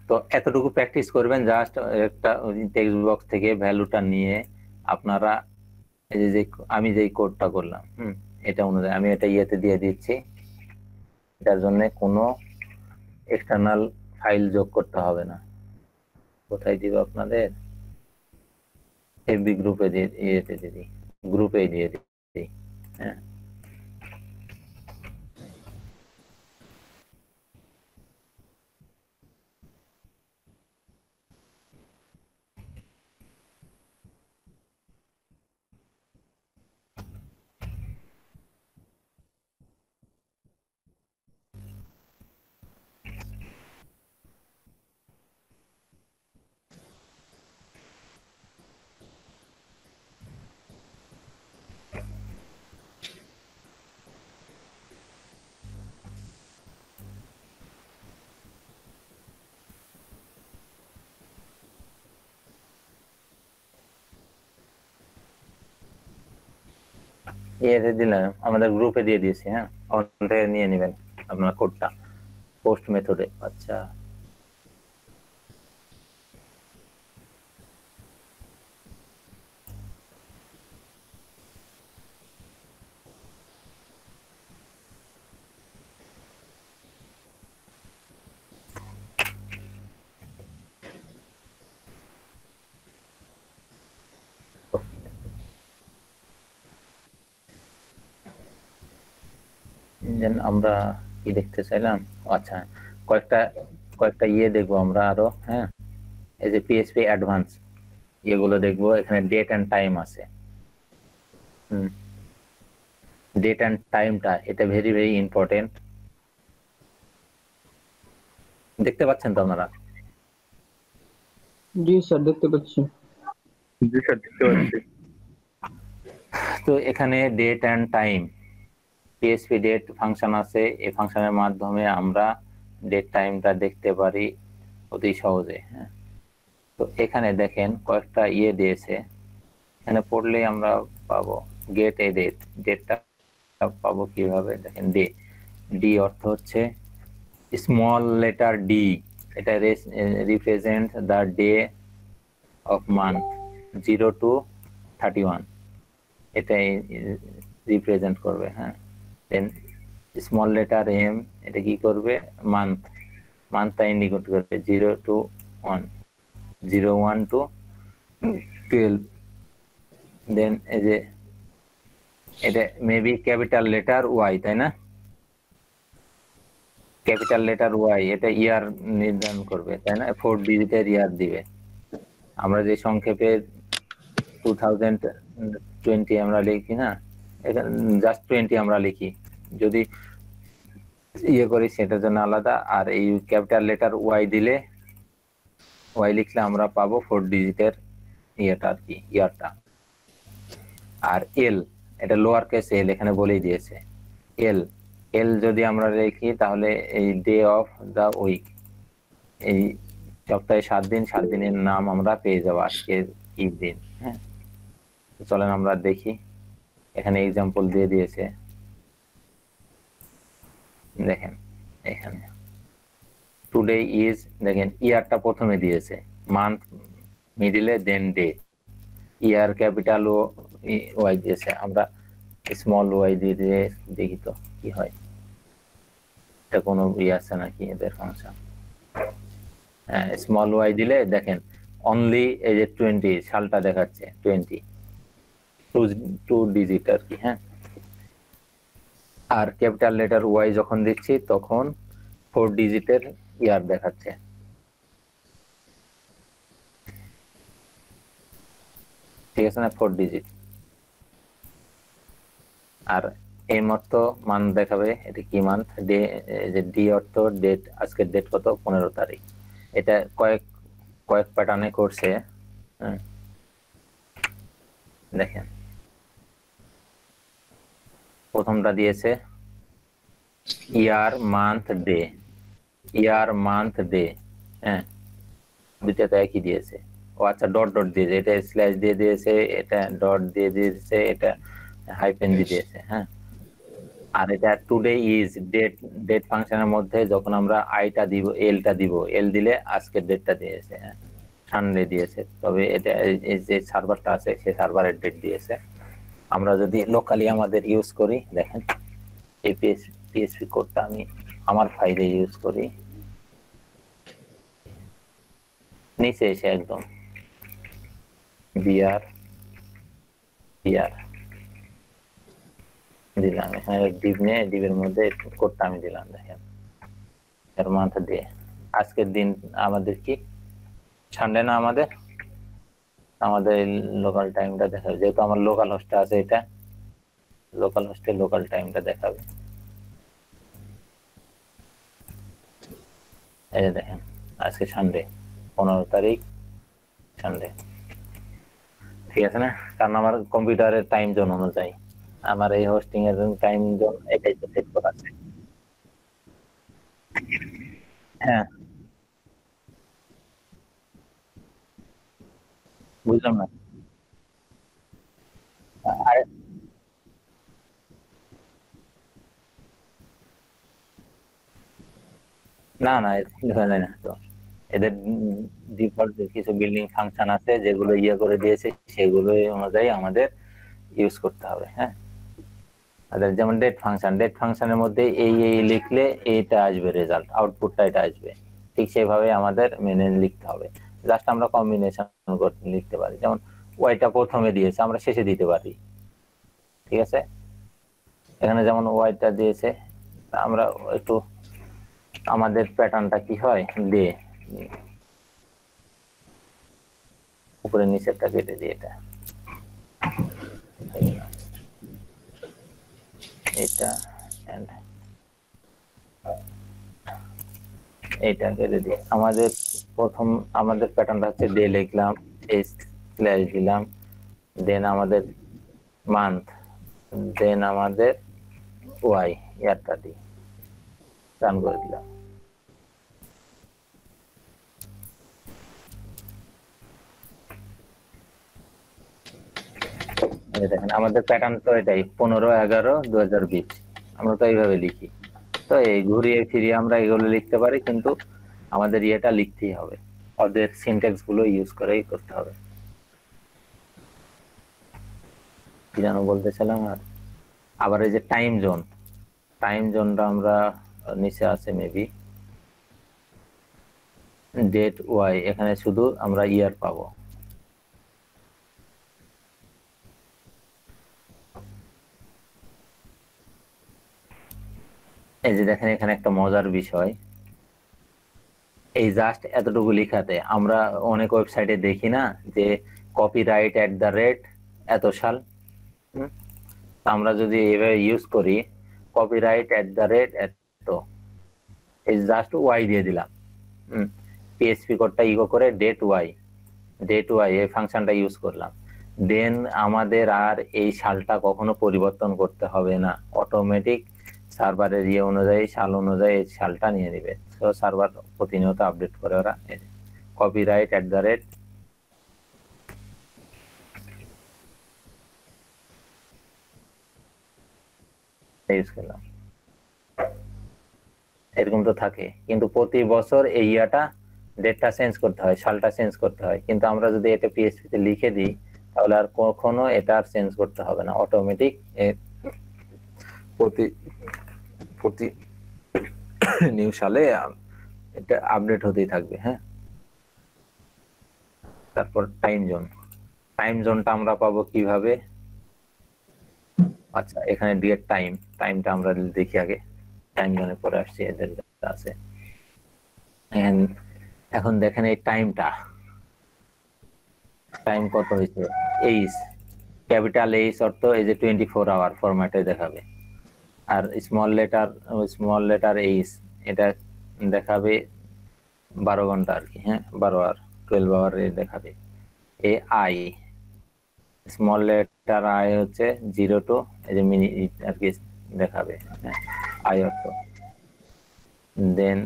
A: তো এতটুকু প্র্যাকটিস করবেন, জাস্ট একটা টেক্সট বক্স থেকে ভ্যালুটা নিয়ে আপনারা এই যে আমি যেই কোডটা করলাম, এটা অনুযায়ী আমি এটা ইয়েতে দিয়ে দিচ্ছি, এটার জন্য কোনো এক্সটার্নাল ফাইল যোগ করতে হবে না। কোথায় দিব আপনাদের, এফবি গ্রুপে দিয়ে, ইয়েতে দিয়ে দিই, গ্রুপে দিয়ে দিই, হ্যাঁ ইয়েতে দিলাম, আমাদের গ্রুপে দিয়ে দিয়েছি, হ্যাঁ ওখান থেকে নিয়ে নেবেন আপনার কোডটা পোস্ট মেথডে। আচ্ছা আমরা কি দেখতে চাইলাম, আচ্ছা কয়েকটা কয়েকটা ইয়ে দেখবো আমরা আরো, হ্যাঁ এই যে পিএইচপি অ্যাডভান্স এগুলো দেখবো, এখানে ডেট এন্ড টাইম আছে, ডেট এন্ড টাইমটা এটা ভেরি ভেরি ইম্পর্টেন্ট, দেখতে পাচ্ছেন তো আপনারা?
C: জি স্যার দেখতে পাচ্ছি।
D: জি স্যার দেখতে পাচ্ছি।
A: তো এখানে date and time PHP date function আছে, এই ফাংশনের মাধ্যমে আমরা ডেট টাইমটা দেখতে পারি অতি সহজে। হ্যাঁ, তো এখানে দেখেন কয়েকটা দিয়েছে, এখানে পড়লেই আমরা পাবো গেট এ ডেট। ডেটটা পাবো কিভাবে দেখেন, ডি অর্থ হচ্ছে স্মল লেটার ডি, এটা represent the day of month 0 to 31, এটাই রিপ্রেজেন্ট করবে। হ্যাঁ, দেন স্মল লেটার এম, এটা কি করবে, মান্থটা ইন্ডিকেট করবে 0 to 1, 01 to 12। দেন এই যে এটা মেবি ক্যাপিটাল লেটার ওয়াই, তাই না? ক্যাপিটাল লেটার ওয়াই, এটা ইয়ার নির্ধারণ করবে, তাই না? 4 ডিজিটের ইয়ার দিবে। আমরা যে সংক্ষেপে 2020 আমরা লিখি না, এখানে জাস্ট 20 আমরা লিখি, যদি করি সেটার জন্য আলাদা। আর এই ক্যাপিটাল লেটার ওয়াই দিলে, ওয়াই লিখলে আমরা পাবো 4 ডিজিটের ইয়েটা আর কি, ইয়ারটা। আর এল, এটা লোয়ার কেস এল, এখানে বলেই দিয়েছে এল যদি আমরা লিখি তাহলে এই ডে অফ দা উইক, এই সপ্তাহে 7 দিন, 7 দিনের নাম আমরা পেয়ে যাবো আজকের কি দিন। হ্যাঁ, চলেন আমরা দেখি, এখানে এক্সাম্পল দিয়ে দিয়েছে, দেখেন এখানে টুডে ইজ, দেখেন ইয়ারটা প্রথমে দিয়েছে, মান্থ মিডিলে, দেন ডে, ইয়ার ক্যাপিটাল ওয়াই দিয়েছে, আমরা স্মল ওয়াই দিয়ে দেখি তো কি হয়, এটা কোনো আছে নাকি এদের ফাংশন। হ্যাঁ, স্মল ওয়াই দিলে দেখেন অনলি এই যে 20 সালটা দেখাচ্ছে, 20 টু ডিজিট আর কি। হ্যাঁ, আর ক্যাপিটাল লেটার ওয়াই যখন দিচ্ছি তখন 4 ডিজিটের ইয়ার দেখাচ্ছে। ঠিক আছে না, 4 ডিজিট। আর এম অর্থ মান্থ দেখাবে, এটা কি মান্থ, ডে, যে ডি অর্থ ডেট, আজকের ডেট কত, 15 তারিখ। এটা কয়েক প্যাটার্নে করছে। দেখেন প্রথমটা দিয়েছে ইয়ার মান্থ ডে, ইয়ার মান্থ ডে। হ্যাঁ, দুইটাতে একই দিয়েছে। ও আচ্ছা, ডট ডট দিয়েছে, এটা স্ল্যাশ দিয়ে দিয়েছে, এটা ডট দিয়ে দিয়েছে, এটা হাইফেন দিয়ে দিয়েছে। হ্যাঁ, আর এটা টুডে ইজ ডেট ফাংশনের মধ্যে যখন আমরা আইটা দিব, এলটা দিব, এল দিলে আজকের ডেটটা দিয়েছে। হ্যাঁ, সানডে দিয়েছে, তবে এটা এই যে সার্ভারটা আছে সেই সার্ভারের ডেট দিয়েছে। আমরা যদি লোকালি আমাদের ইউজ করি, দেখেন এই পিএসপি কোডটা আমি আমার ফাইলে ইউজ করি, নিচে এসে একদম বিআর দিলাম, এখানে ডিপ নিয়ে ডিপের মধ্যে কোডটা আমি দিলাম। দেখেন এর মান্থ দিয়ে আজকের দিন আমাদের কি সানডে না, আমাদের লোকাল টাইমটা দেখাবে, যেহেতু আমার লোকাল হোস্টটা আছে, এটা লোকাল হোস্টে লোকাল টাইমটা দেখাবে। এই যে দেখেন আজকে সানডে, 15 তারিখ সানডে। ঠিক আছে না, কারণ আমার কম্পিউটারের টাইম জোন অনুযায়ী আমার এই হোস্টিং এর টাইম জোন এটাই তো সেট করা আছে। হ্যাঁ, বুঝলাম না। আর না না, হয় না তো, এদের ডিফল্ট কিছু বিল্ডিং ফাংশন আছে যেগুলো করে দিয়েছে, সেগুলো অনুযায়ী আমাদের ইউজ করতে হবে। হ্যাঁ, যেমন ডেট ফাংশনের মধ্যে এই লিখলে এইটা আসবে, রেজাল্ট আউটপুটটা এটা আসবে, ঠিক সেইভাবে আমাদের মেনে লিখতে হবে। জাস্ট আমরা কম্বিনেশন করতে লিখতে পারি, যেমন ওয়াইটা প্রথমে দিয়েছে আমরা শেষে দিতে পারি। ঠিক আছে, এখানে যেমন ওয়াইটা দিয়েছে, আমরা একটু আমাদের প্যাটার্নটা কি হয়, ডে উপরে নিচেরটা কেটে দিয়ে এটা এইটা কেটে দিই। আমাদের প্রথম আমাদের প্যাটার্নটা হচ্ছে ডে লিখলাম, স্ল্যাশ দিলাম, দেন আমাদের মান্থ দেন আমাদের ওয়াই ইয়ারটা দিই, রান করে দিলাম। এই দেখেন আমাদের প্যাটার্ন তো এটাই 15/11/2020, আমরা তো এইভাবে লিখি। তো এই ঘুরিয়ে ফিরিয়ে আমরা এগুলো লিখতে পারি, কিন্তু আমাদের ইয়েটা লিখতেই হবে, ওদের সিনট্যাক্স গুলো ইউজ করেই করতে হবে। কি যেন বলতেছিলাম, আর আবার এই যে টাইম জোন, টাইম জোনটা আমরা নিচে আছে মেবি, ডেট ওয়াই, এখানে শুধু আমরা ইয়ার পাবো। এই যে দেখেন এখানে একটা মজার বিষয়, এই জাস্ট এতটুকু লেখাতে আমরা অনেক ওয়েবসাইটে দেখি না যে কপিরাইট @ এত সাল। আমরা যদি এভাবে ইউজ করি কপিরাইট @ এত, এই জাস্ট ওয়াই দিয়ে দিলাম, পিএইচপি কোডটা ইকো করে ডেট ওয়াই এই ফাংশনটা ইউজ করলাম, দেন আমাদের আর এই সালটা কখনো পরিবর্তন করতে হবে না, অটোমেটিক সার্ভারের ইয়ে অনুযায়ী সাল অনুযায়ী এই সালটা নিয়ে নেবে। তো সার্ভার প্রতিনিয়ত আপডেট করে ওরা। কপিরাইট @ ইউজ করলাম, এরকম তো থাকে, কিন্তু প্রতি বছর এই ইয়াটা ডেটটা চেঞ্জ করতে হয়, সালটা চেঞ্জ করতে হয়। কিন্তু আমরা যদি এটা পিএইচপি তে লিখে দিই তাহলে আর কখনো এটা আর চেঞ্জ করতে হবে না, অটোমেটিক প্রতি প্রতি নিউ সালে এটা আপডেট হতেই থাকবে। হ্যাঁ, তারপর টাইম জোনটা আমরা পাবো কিভাবে? আচ্ছা, এখানে ডেট টাইমটা আমরা দেখি আগে, টাইম জোনে পরে আসছি, এদের আছে। এখন দেখেন এই টাইম কত হয়েছে, এইচ, ক্যাপিটাল এইচ অর্থ এই যে 24 আওয়ার ফরম্যাটে দেখাবে, আর স্মল লেটার এইচ এটা দেখাবে 12 ঘন্টা আর কি। হ্যাঁ, 12 আওয়ার দেখাবে। A I, small letter I হচ্ছে 0 to এই যে মিনিট আর কি দেখাবে, আই অর্থ। দেন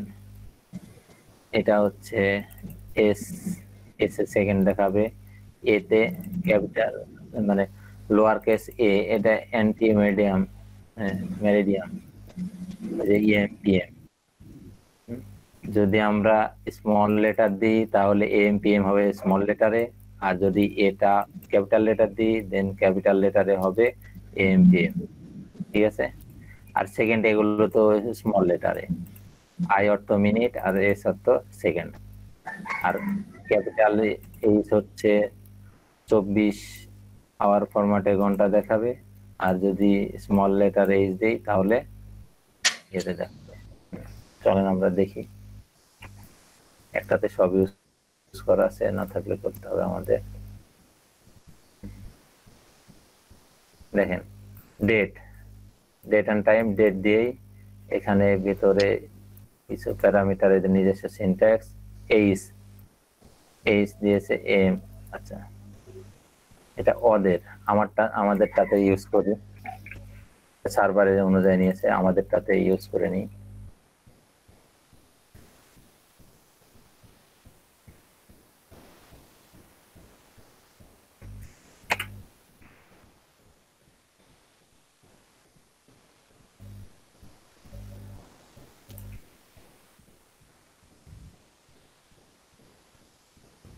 A: এটা হচ্ছে এস, এস এ সেকেন্ড দেখাবে, এতে ক্যাপিটাল মানে লোয়ার কেস এ, এটা অ্যান্টি মেরিডিয়াম, মেরিডিয়াম এএমপিএম। যদি আমরা স্মল লেটার দিই তাহলে এএমপিএম হবে স্মল লেটারে, আর যদি এটা ক্যাপিটাল লেটার দিই দেন ক্যাপিটাল লেটারে হবে এএমপিএম। ঠিক আছে, আর সেকেন্ড এগুলো তো স্মল লেটারে, আই অর্থ মিনিট আর এস অর্থ সেকেন্ড, আর ক্যাপিটাল এইচ হচ্ছে 24 আওয়ার ফরম্যাটে ঘন্টা দেখাবে, আর যদি স্মল লেটার এইচ দিই তাহলে এতে দেখাবে। চলেন আমরা দেখি, একটাতে সব ইউজ করা আছে, না থাকলে করতে হবে আমাদের। দেখেন ডেট এন্ড টাইম, ডেট দিয়েই এখানে ভিতরে কিছু প্যারামিটার এদের নিজস্ব সিনট্যাক্স, এইচ দিয়েছে এম। আচ্ছা, এটা আমাদেরটাতে ইউজ করি, সার্ভারের অনুযায়ী নিয়েছে, আমাদেরটাতে ইউজ করে নিই।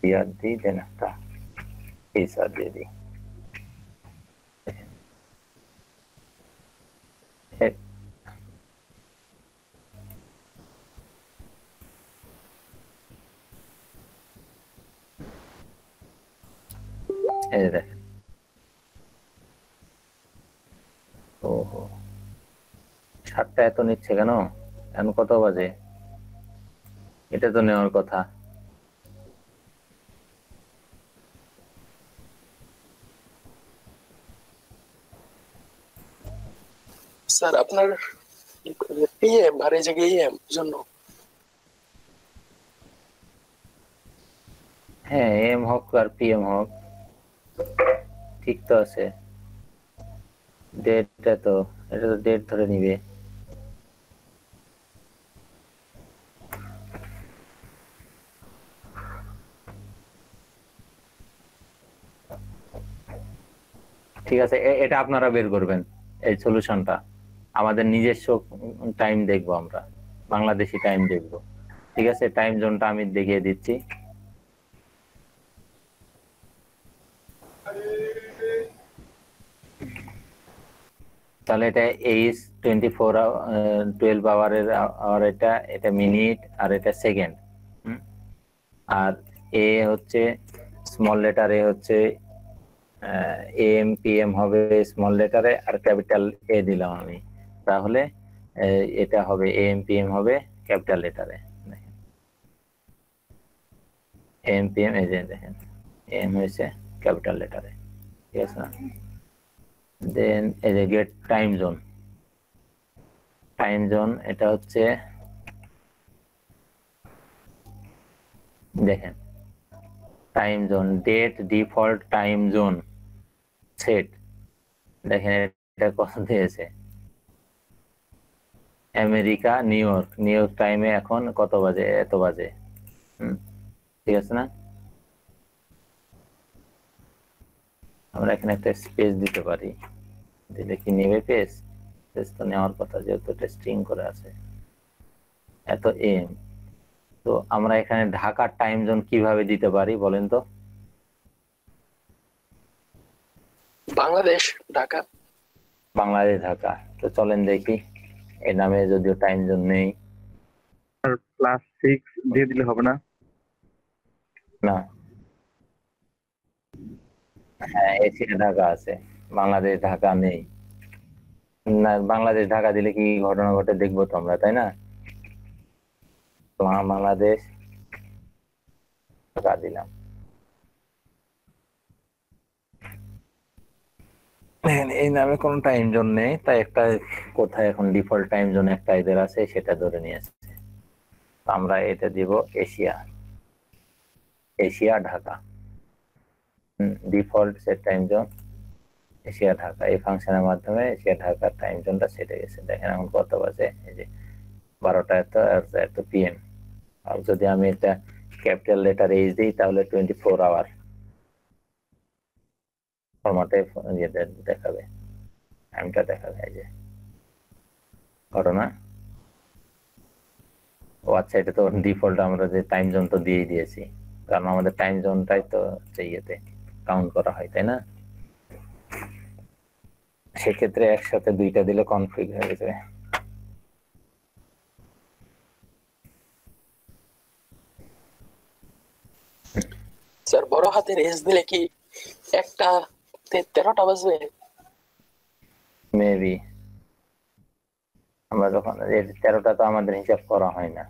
A: ইয়ার দিই, দেন একটা এইচ আর দিয়ে দিই। এই দেখেন, ওহো 7টা এত নিচ্ছে কেন? এখন কত বাজে? এটা তো নেওয়ার কথা।
E: স্যার আপনার পিএম আর এই জায়গায় এম জন্য।
A: হ্যাঁ, এম হোক আর পিএম হোক ঠিক তো আছে। ডেটটা তো, এটা তো ডেট ধরে নিবে। ঠিক আছে, এটা আপনারা বের করবেন এই সলিউশনটা। আমাদের নিজস্ব টাইম দেখবো আমরা, বাংলাদেশি টাইম দেখবো। ঠিক আছে, টাইম জোনটা আমি দেখিয়ে দিচ্ছি। তাহলে এটা এইচ 12 আওয়ারের আওয়ার, এটা এটা মিনিট আর এটা সেকেন্ড। আর এ হচ্ছে স্মল লেটার, এ হচ্ছে এম পি এম হবে স্মল লেটারে, আর ক্যাপিটাল এ দিলাম আমি। তাহলে এটা হবে এম পি এম হবে ক্যাপিটাল লেটারে। এম পি এম, এই যে দেখেন এম হয়েছে ক্যাপিটাল লেটারে। ঠিক আছে না? দেন এই যে get time zone, time zone এটা হচ্ছে দেখেন time zone, date default time zone set. দেখেন এটা কত দিয়েছে, America New York, New York টাইমে এখন কত বাজে, এত বাজে। ঠিক আছে না? আমরা এখানে একটা স্পেস দিতে পারি, দিলে কি নেবে পেজ? পেজ তো নেওয়ার কথা, যেহেতু এটা স্ট্রিং করে আছে। এত এম, তো আমরা এখানে ঢাকার টাইম জোন কিভাবে দিতে পারি বলেন তো?
E: বাংলাদেশ ঢাকা।
A: বাংলাদেশ ঢাকা, তো চলেন দেখি। এই নামে যদিও টাইম জোন নেই।
D: আর +6 দিয়ে দিলে হবে না?
A: না, হ্যাঁ এশিয়া ঢাকা আছে, বাংলাদেশ ঢাকা নেই। না, বাংলাদেশ ঢাকা দিলে কি ঘটনা ঘটে দেখবো তো আমরা, তাই না? বাংলাদেশ ঢাকা দিলাম। এই নামে কোনো টাইম জোন নেই, তাই একটা কোথায় এখন ডিফল্ট টাইম জোন একটা এদের আছে, সেটা ধরে নিয়ে আসছে। আমরা এটা দিব Asia, Asia Dhaka. Default set time zone Asia Dhaka. এই ফাংশনের মাধ্যমে এশিয়া ঢাকার টাইম জোনটা সেট হয়ে গেছে। দেখেন এখন কত বাজে, এই যে 12টা এত পিএম। আর যদি আমি এটা ক্যাপিটাল লেটার এইচ দিই তাহলে 24 আওয়ার ফরম্যাটে দেখাবে, টাইমটা দেখাবে। এই যে ঘটনা। ও আচ্ছা, এটা তো ডিফল্ট, আমরা যে টাইম জোন তো দিয়ে দিয়েছি, কারণ আমাদের টাইম জোনটাই তো ইয়েতে কাউন্ট করা হয়, তাই না? সেক্ষেত্রে একসাথে দুইটা দিলে কনফিগ হয়ে যাবে।
E: স্যার বড় হাতের এস দিলে কি একটা 13টা বাজবে?
A: মেবি আমরা যখন 13টা তো আমাদের হিসাব করা হয় না,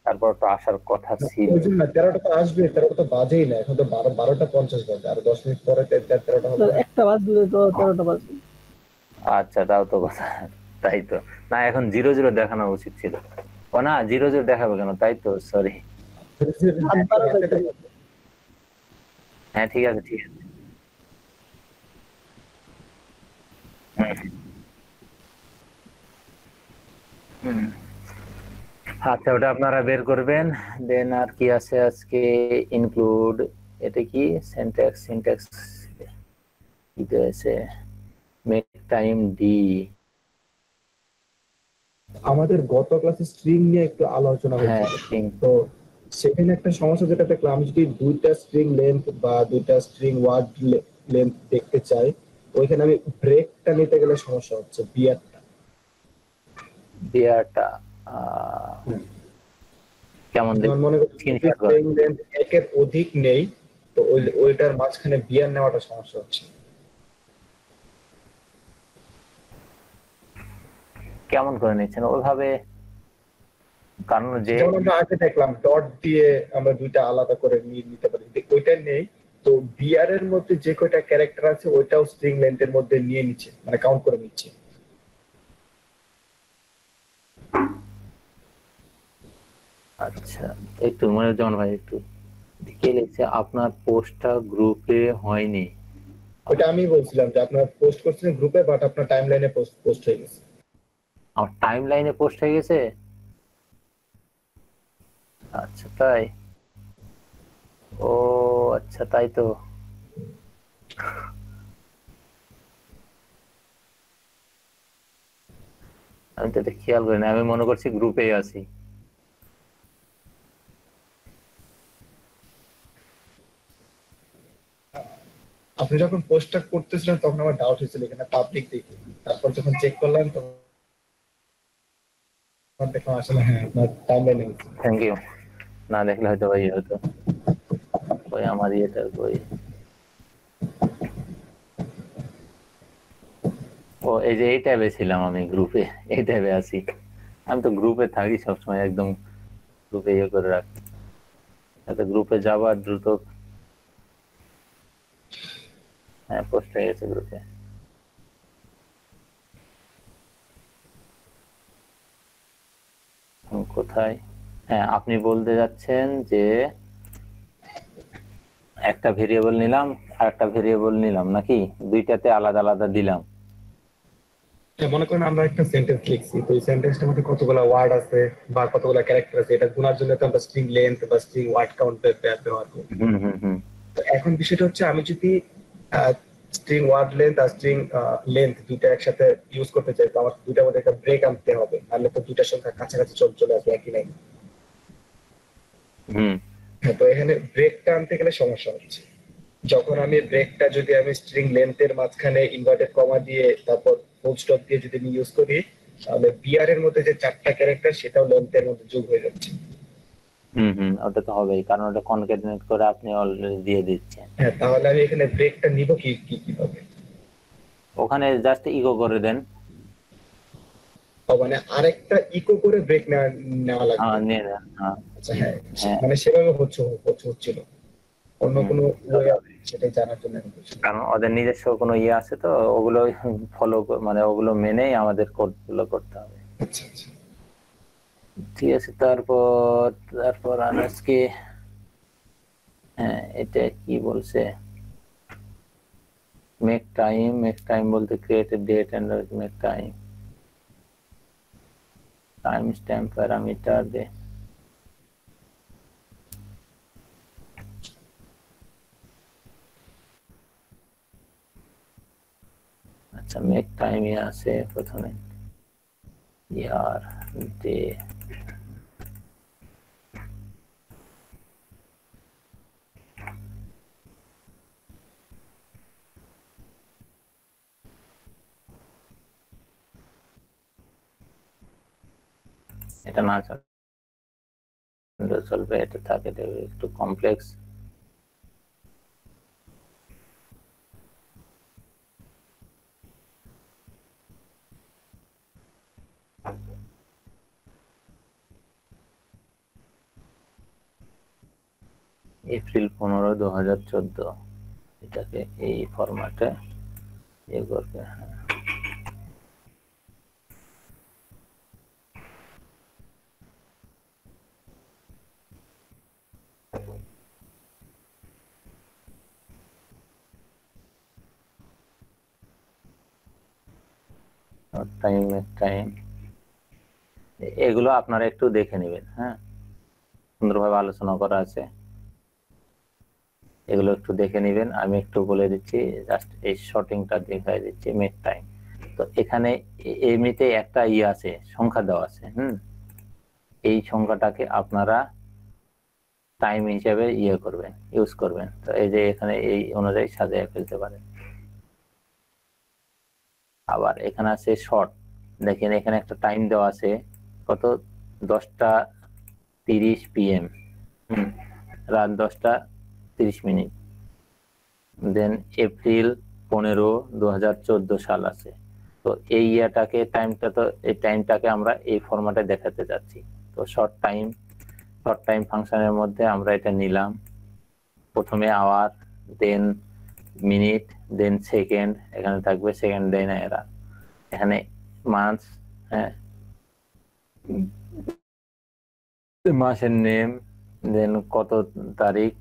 A: তারপর তো আসার কথা ছিল।
B: ওই জন্য 13টা তো আসবে, 13টা তো বাজেই না, এখন তো 12টা 50 বাজে, আর 10 মিনিট পরে 13টা হবে না।
C: একটা বাজ দিলে তো 13টা বাজবে।
A: আচ্ছা, তাও তো কথা, তাই তো। না, এখন 00 দেখানো উচিত ছিল। ও না, 00 দেখাবে কেন? তাই তো, সরি।
C: রাত 12টায়।
A: হ্যাঁ ঠিক আছে, ঠিক আছে। হুম। আচ্ছা, ওটা আপনারা বের করবেন। দেন আর কি আছে আজকে? ইনক্লুড, এটা কি সিনট্যাক্স, সিনট্যাক্স কি আছে? Make time D.
B: আমাদের গত ক্লাসে স্ট্রিং নিয়ে একটু আলোচনা
A: হ্যাঁ,
B: হয়েছিল,
A: string।
B: তো সেখানে একটা সমস্যা যেটা দেখলাম, আমি যদি দুইটা স্ট্রিং লেন্থ বা দুইটা স্ট্রিং ওয়ার্ড লেন্থ দেখতে চাই, ওইখানে আমি ব্রেকটা নিতে গেলে সমস্যা হচ্ছে, বিয়ারটা।
A: বিয়ারটা কেমন
B: যেমন মনে করি
A: স্ক্রিনশট করে?
B: স্ট্রিং লেন্থ একের অধিক নেই, তো ওইটার মাঝখানে বিয়ার নেওয়াটা সমস্যা হচ্ছে।
A: কেমন করে নিচ্ছেন ওইভাবে? কারণ যে
B: যেমন আমরা আগে দেখলাম ডট দিয়ে আমরা দুইটা আলাদা করে নিতে পারি, কিন্তু ওইটা নেই। তো বিআর এর মধ্যে যে কয়টা ক্যারেক্টার আছে ওইটাও স্ট্রিং লেন্থের মধ্যে নিয়ে নিচ্ছে, মানে কাউন্ট করে নিচ্ছে।
A: আচ্ছা, একটু মনে যেমন ভাই একটু কে লিখছে আপনার পোস্টটা গ্রুপে হয়নি,
B: ওটা আমি বলছিলাম যে আপনার পোস্ট করছিলেন গ্রুপে, বাট আপনার টাইমলাইনে পোস্ট হয়ে গেছে।
A: আমার টাইম লাইনে পোস্ট হয়ে গেছে। আচ্ছা তাই, ও আচ্ছা তাই তো। আমি তো এটা খেয়াল করি না, আমি মনে করছি গ্রুপেই আছি।
B: আপনি যখন পোস্টটা করতেছিলেন তখন আমার ডাউট হয়েছিল এখানে পাবলিক দেখি, তারপর যখন চেক করলাম তখন দেখলাম আসলে হ্যাঁ আপনার টাইমলাইনে গেছে।
A: Thank you. না দেখলে হয়তো ভাই হতো। ওই আমার ইয়েটা ওই, ও এই যে এই ট্যাবে ছিলাম আমি, গ্রুপে এই ট্যাবে আছি। আমি তো গ্রুপে থাকি সবসময়, একদম গ্রুপে ইয়ে করে রাখি, যাতে গ্রুপে যাবার দ্রুত। হ্যাঁ পোস্ট হয়ে গেছে গ্রুপে। কোথায়? হ্যাঁ আপনি বলতে যাচ্ছেন যে একটা ভেরিয়েবল নিলাম আর একটা ভেরিয়েবল নিলাম নাকি, দুইটাতে আলাদা আলাদা দিলাম।
B: মনে করেন আমরা একটা সেন্টেন্স লিখছি, তো এই সেন্টেন্সটার মধ্যে কতগুলো ওয়ার্ড আছে বা কতগুলো ক্যারেক্টার আছে, এটা গুণার জন্য তো আমরা স্ট্রিং লেন্থ বা স্ট্রিং ওয়ার্ড কাউন্ট ব্যবহার করি।
A: হুম হুম হুম।
B: তো এখন বিষয়টা হচ্ছে আমি যদি স্ট্রিং ওয়ার্ড লেন্থ আর স্ট্রিং লেন্থ দুইটা একসাথে ইউজ করতে চাই, তো আমার দুইটার মধ্যে একটা ব্রেক আনতে হবে, নাহলে তো দুইটার সংখ্যা কাছাকাছি চলে আসবে একই লাইন।
A: হুম
B: হ্যাঁ, তো এখানে ব্রেকটা আনতে গেলে সমস্যা হচ্ছে, যখন আমি ব্রেকটা যদি আমি স্ট্রিং লেন্থের মাঝখানে ইনভার্টেড কমা দিয়ে তারপর ফুল স্টপ দিয়ে যদি আমি ইউজ করি, তাহলে বিআর এর মধ্যে যে চারটা ক্যারেক্টার সেটাও লেন্থের মধ্যে যোগ হয়ে যাচ্ছে।
A: হুম হুম, ওটা তো হবেই, কারণ ওটা কনক্যাটিনেট করে আপনি অলরেডি দিয়ে দিচ্ছেন।
B: হ্যাঁ, তাহলে আমি এখানে ব্রেকটা নিব কিভাবে?
A: ওখানে জাস্ট ইগো করে দেন।
B: ও মানে আরেকটা ইকো করে ব্রেক নেওয়া লাগবে?
A: হ্যাঁ নিয়ে নেন, হ্যাঁ।
B: আচ্ছা হ্যাঁ,
A: হ্যাঁ।
B: মানে সেভাবে হচ্ছিল, অন্য
A: হুম,
B: কোনো
A: তো
B: ওয়ে সেটাই জানার জন্য এখন বলছিলাম।
A: কারণ ওদের নিজস্ব কোনো ইয়ে আছে, তো ওগুলো ফলো, মানে ওগুলো মেনেই আমাদের কোড গুলো করতে হবে।
B: আচ্ছা আচ্ছা।
A: ঠিক আছে, তারপর তারপর আজকে, হ্যাঁ এটা কি বলছে, মেক টাইম বলতে create a date and make time stamp parameter দে। আচ্ছা মেক টাইম আছে প্রথমে, ইয়ার ডে। এটা না চলবে, এটা থাকে, এটা একটু কমপ্লেক্স। এপ্রিল 15, 2014, এটাকে এই ফরম্যাটে ইয়ে করবে। হ্যাঁ টাইম এগুলো আপনারা একটু দেখে নেবেন, হ্যাঁ সুন্দরভাবে আলোচনা করা আছে, এগুলো একটু দেখে নেবেন। আমি একটু বলে দিচ্ছি, জাস্ট এই শর্টিংটা দেখাই দিচ্ছি, মেক টাইম। তো এখানে এমনিতে একটা ইয়ে আছে, সংখ্যা দেওয়া আছে, এই সংখ্যাটাকে আপনারা টাইম হিসেবে ইয়ে করবেন, ইউজ করবেন। তো এই যে এখানে এই অনুযায়ী সাজিয়ে ফেলতে পারেন। আবার এখানে আছে শর্ট, দেখেন এখানে একটা টাইম দেওয়া আছে, কত, 10:30 PM, রাত 10:30। দেন এপ্রিল 15, 2014 সাল আছে। তো এই ইয়াটাকে টাইমটা, তো এই টাইমটাকে আমরা এই ফরম্যাটে দেখাতে যাচ্ছি। তো শর্ট টাইম ফাংশনের মধ্যে আমরা এটা নিলাম, প্রথমে আওয়ার, দেন মিনিট, দেন সেকেন্ড, এখানে থাকবে সেকেন্ড, দেন এরা, এখানে মান্থ, হ্যাঁ মাসের নেম, দেন কত তারিখ,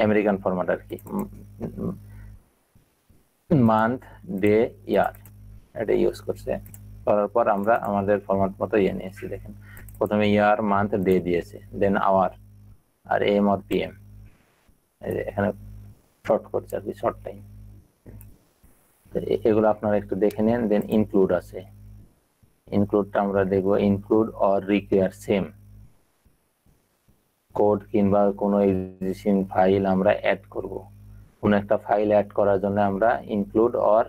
A: আমেরিকান ফরম্যাট আর কি, মান্থ, ডে, ইয়ার এটা ইউজ করছে। করার পর আমরা আমাদের ফরম্যাট মতো নিয়েছি। দেখেন প্রথমে ইয়ার, মান্থ, ডে দিয়েছে, দেন আওয়ার আর এম আর পিএম। এখানে শর্ট করছে আর কি, শর্ট টাইম। এগুলো আপনারা একটু দেখে নেন। দেন ইনক্লুড আছে, ইনক্লুডটা আমরা দেখবো। Include or require same code কিংবা কোনো এক্সিস্টিং ফাইল আমরা অ্যাড করব। কোন একটা ফাইল অ্যাড করার জন্য আমরা ইনক্লুড অর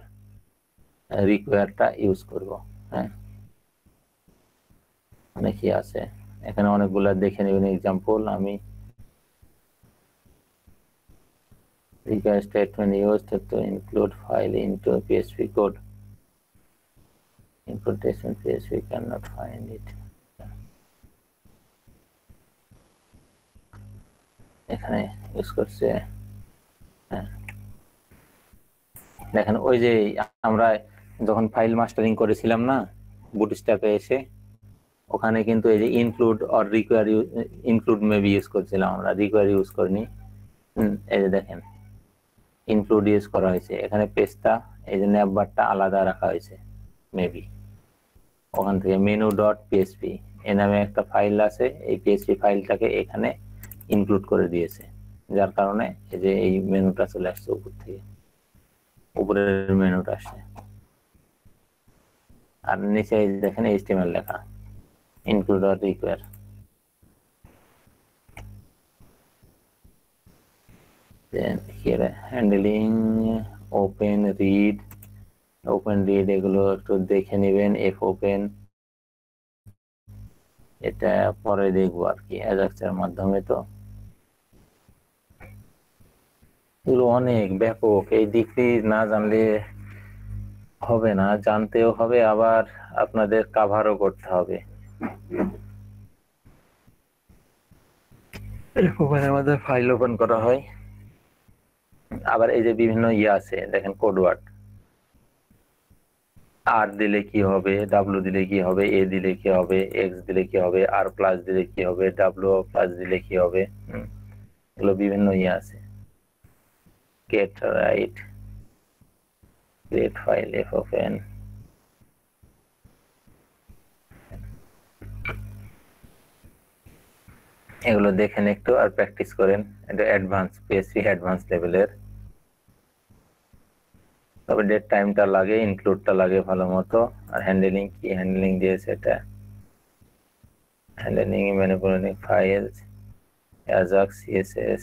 A: রিকোয়ারটা ইউজ করব। হ্যাঁ, অনেকই আছে এখানে, অনেকগুলা দেখে নেবেন এক্সাম্পল। আমি require statement used to include file into PHP code. Input statement PHP cannot find it. এখানে ইউজ করছে। হ্যাঁ, দেখেন ওই যে আমরা যখন ফাইল মাস্টারিং করেছিলাম না বুটস্ট্র্যাপে এসে, ওখানে কিন্তু এই যে include or require, include maybe use করছিলাম আমরা, রিকোয়ার ইউজ করিনি। এই যে দেখেন ইনক্লুড ইউজ করা হয়েছে। এখানে পেজটা, এই যে ন্যাভবারটা আলাদা রাখা হয়েছে মেবি। ওখান থেকে মেনু ডট পিএসপি এ নামে একটা ফাইল আছে, এই পিএসপি ফাইলটাকে এখানে ইনক্লুড করে দিয়েছে, যার কারণে এই যে এই মেনুটা চলে আসছে উপর থেকে, উপরের মেনুটা আসছে। আর নিচে দেখেন এইচটিএমএল লেখা, include or require. Then here handling open read, এগুলো একটু দেখে নেবেন। এফ ওপেন এটা পরে দেখবো আর কি, অ্যাজাক্সের মাধ্যমে। তো এগুলো অনেক ব্যাপক, এই দিকটি না জানলে হবে না, জানতেও হবে, আবার আপনাদের কাভারও করতে হবে। আমাদের ফাইল ওপেন করা হয়। আবার এই যে বিভিন্ন আছে দেখেন, কোডওয়ার্ড। আর দিলে কি হবে, ডাব্লু দিলে কি হবে, এ দিলে কি হবে, এক্স দিলে কি হবে, আর প্লাস দিলে কি হবে, ডাব্লু প্লাস দিলে কি হবে। এগুলো বিভিন্ন আছে। get write, create file, f open। এগুলো দেখেন একটু আর প্র্যাকটিস করেন। এটা অ্যাডভান্স, পিএসপি অ্যাডভান্স লেভেলের। তবে ডেট টাইমটা লাগে, ইনক্লুডটা লাগে ভালো মতো। আর হ্যান্ডলিং কি, হ্যান্ডলিং দিয়েছে এটা, handling manipulating files, Ajax, CSS,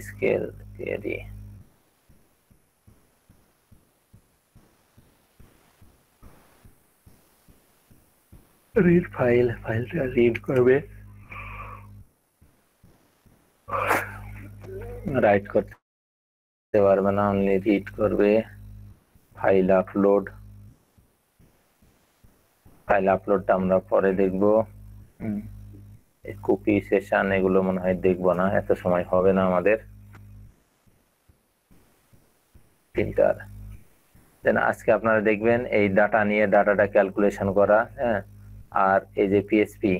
A: scale, PAD. Read file, ফাইলটা রিড করবে, রাইট করতে পারবে না, অনলি রিড করবে। ফাইল আপলোড, ফাইল আপলোডটা আমরা পরে দেখবো। কপি সেশন এগুলো মনে হয় দেখবো না, এত সময় হবে না আমাদের। ফিল্টার, দেন আজকে আপনারা দেখবেন এই ডাটা নিয়ে, ডাটাটা ক্যালকুলেশন করা। হ্যাঁ, আর এই যে পিএসপি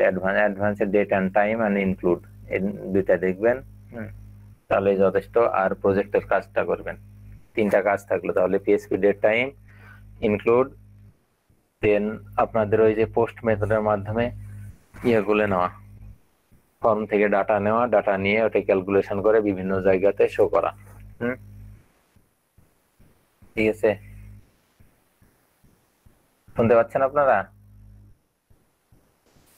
A: অ্যাডভান্সের date and time and include, এই দুইটা দেখবেন। তাহলে যথেষ্ট। আর প্রজেক্টের কাজটা করবেন, তিনটা কাজ থাকলো তাহলে, পিএসপি ডেট টাইম ইনক্লুড, দেন আপনাদের ওই যে পোস্ট মেথডের মাধ্যমে ইয়েগুলো নেওয়া, ফর্ম থেকে ডাটা নেওয়া, ডাটা নিয়ে ওটা ক্যালকুলেশন করে বিভিন্ন জায়গাতে শো করা। ঠিক আছে, শুনতে পাচ্ছেন আপনারা?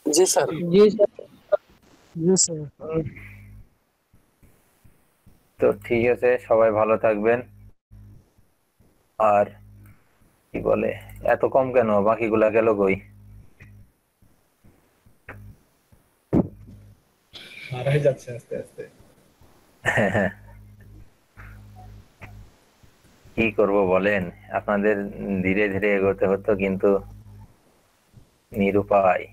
E: জি স্যার।
C: জি স্যার।
F: জি স্যার।
A: তো ঠিক আছে, সবাই ভালো থাকবেন। আর কি বলে, এত কম কেন, বাকিগুলা গেল কই?
B: হারাই যাচ্ছে আস্তে আস্তে।
A: কি করব বলেন, আপনাদের ধীরে ধীরে এগোতে হতো, কিন্তু নিরুপায়।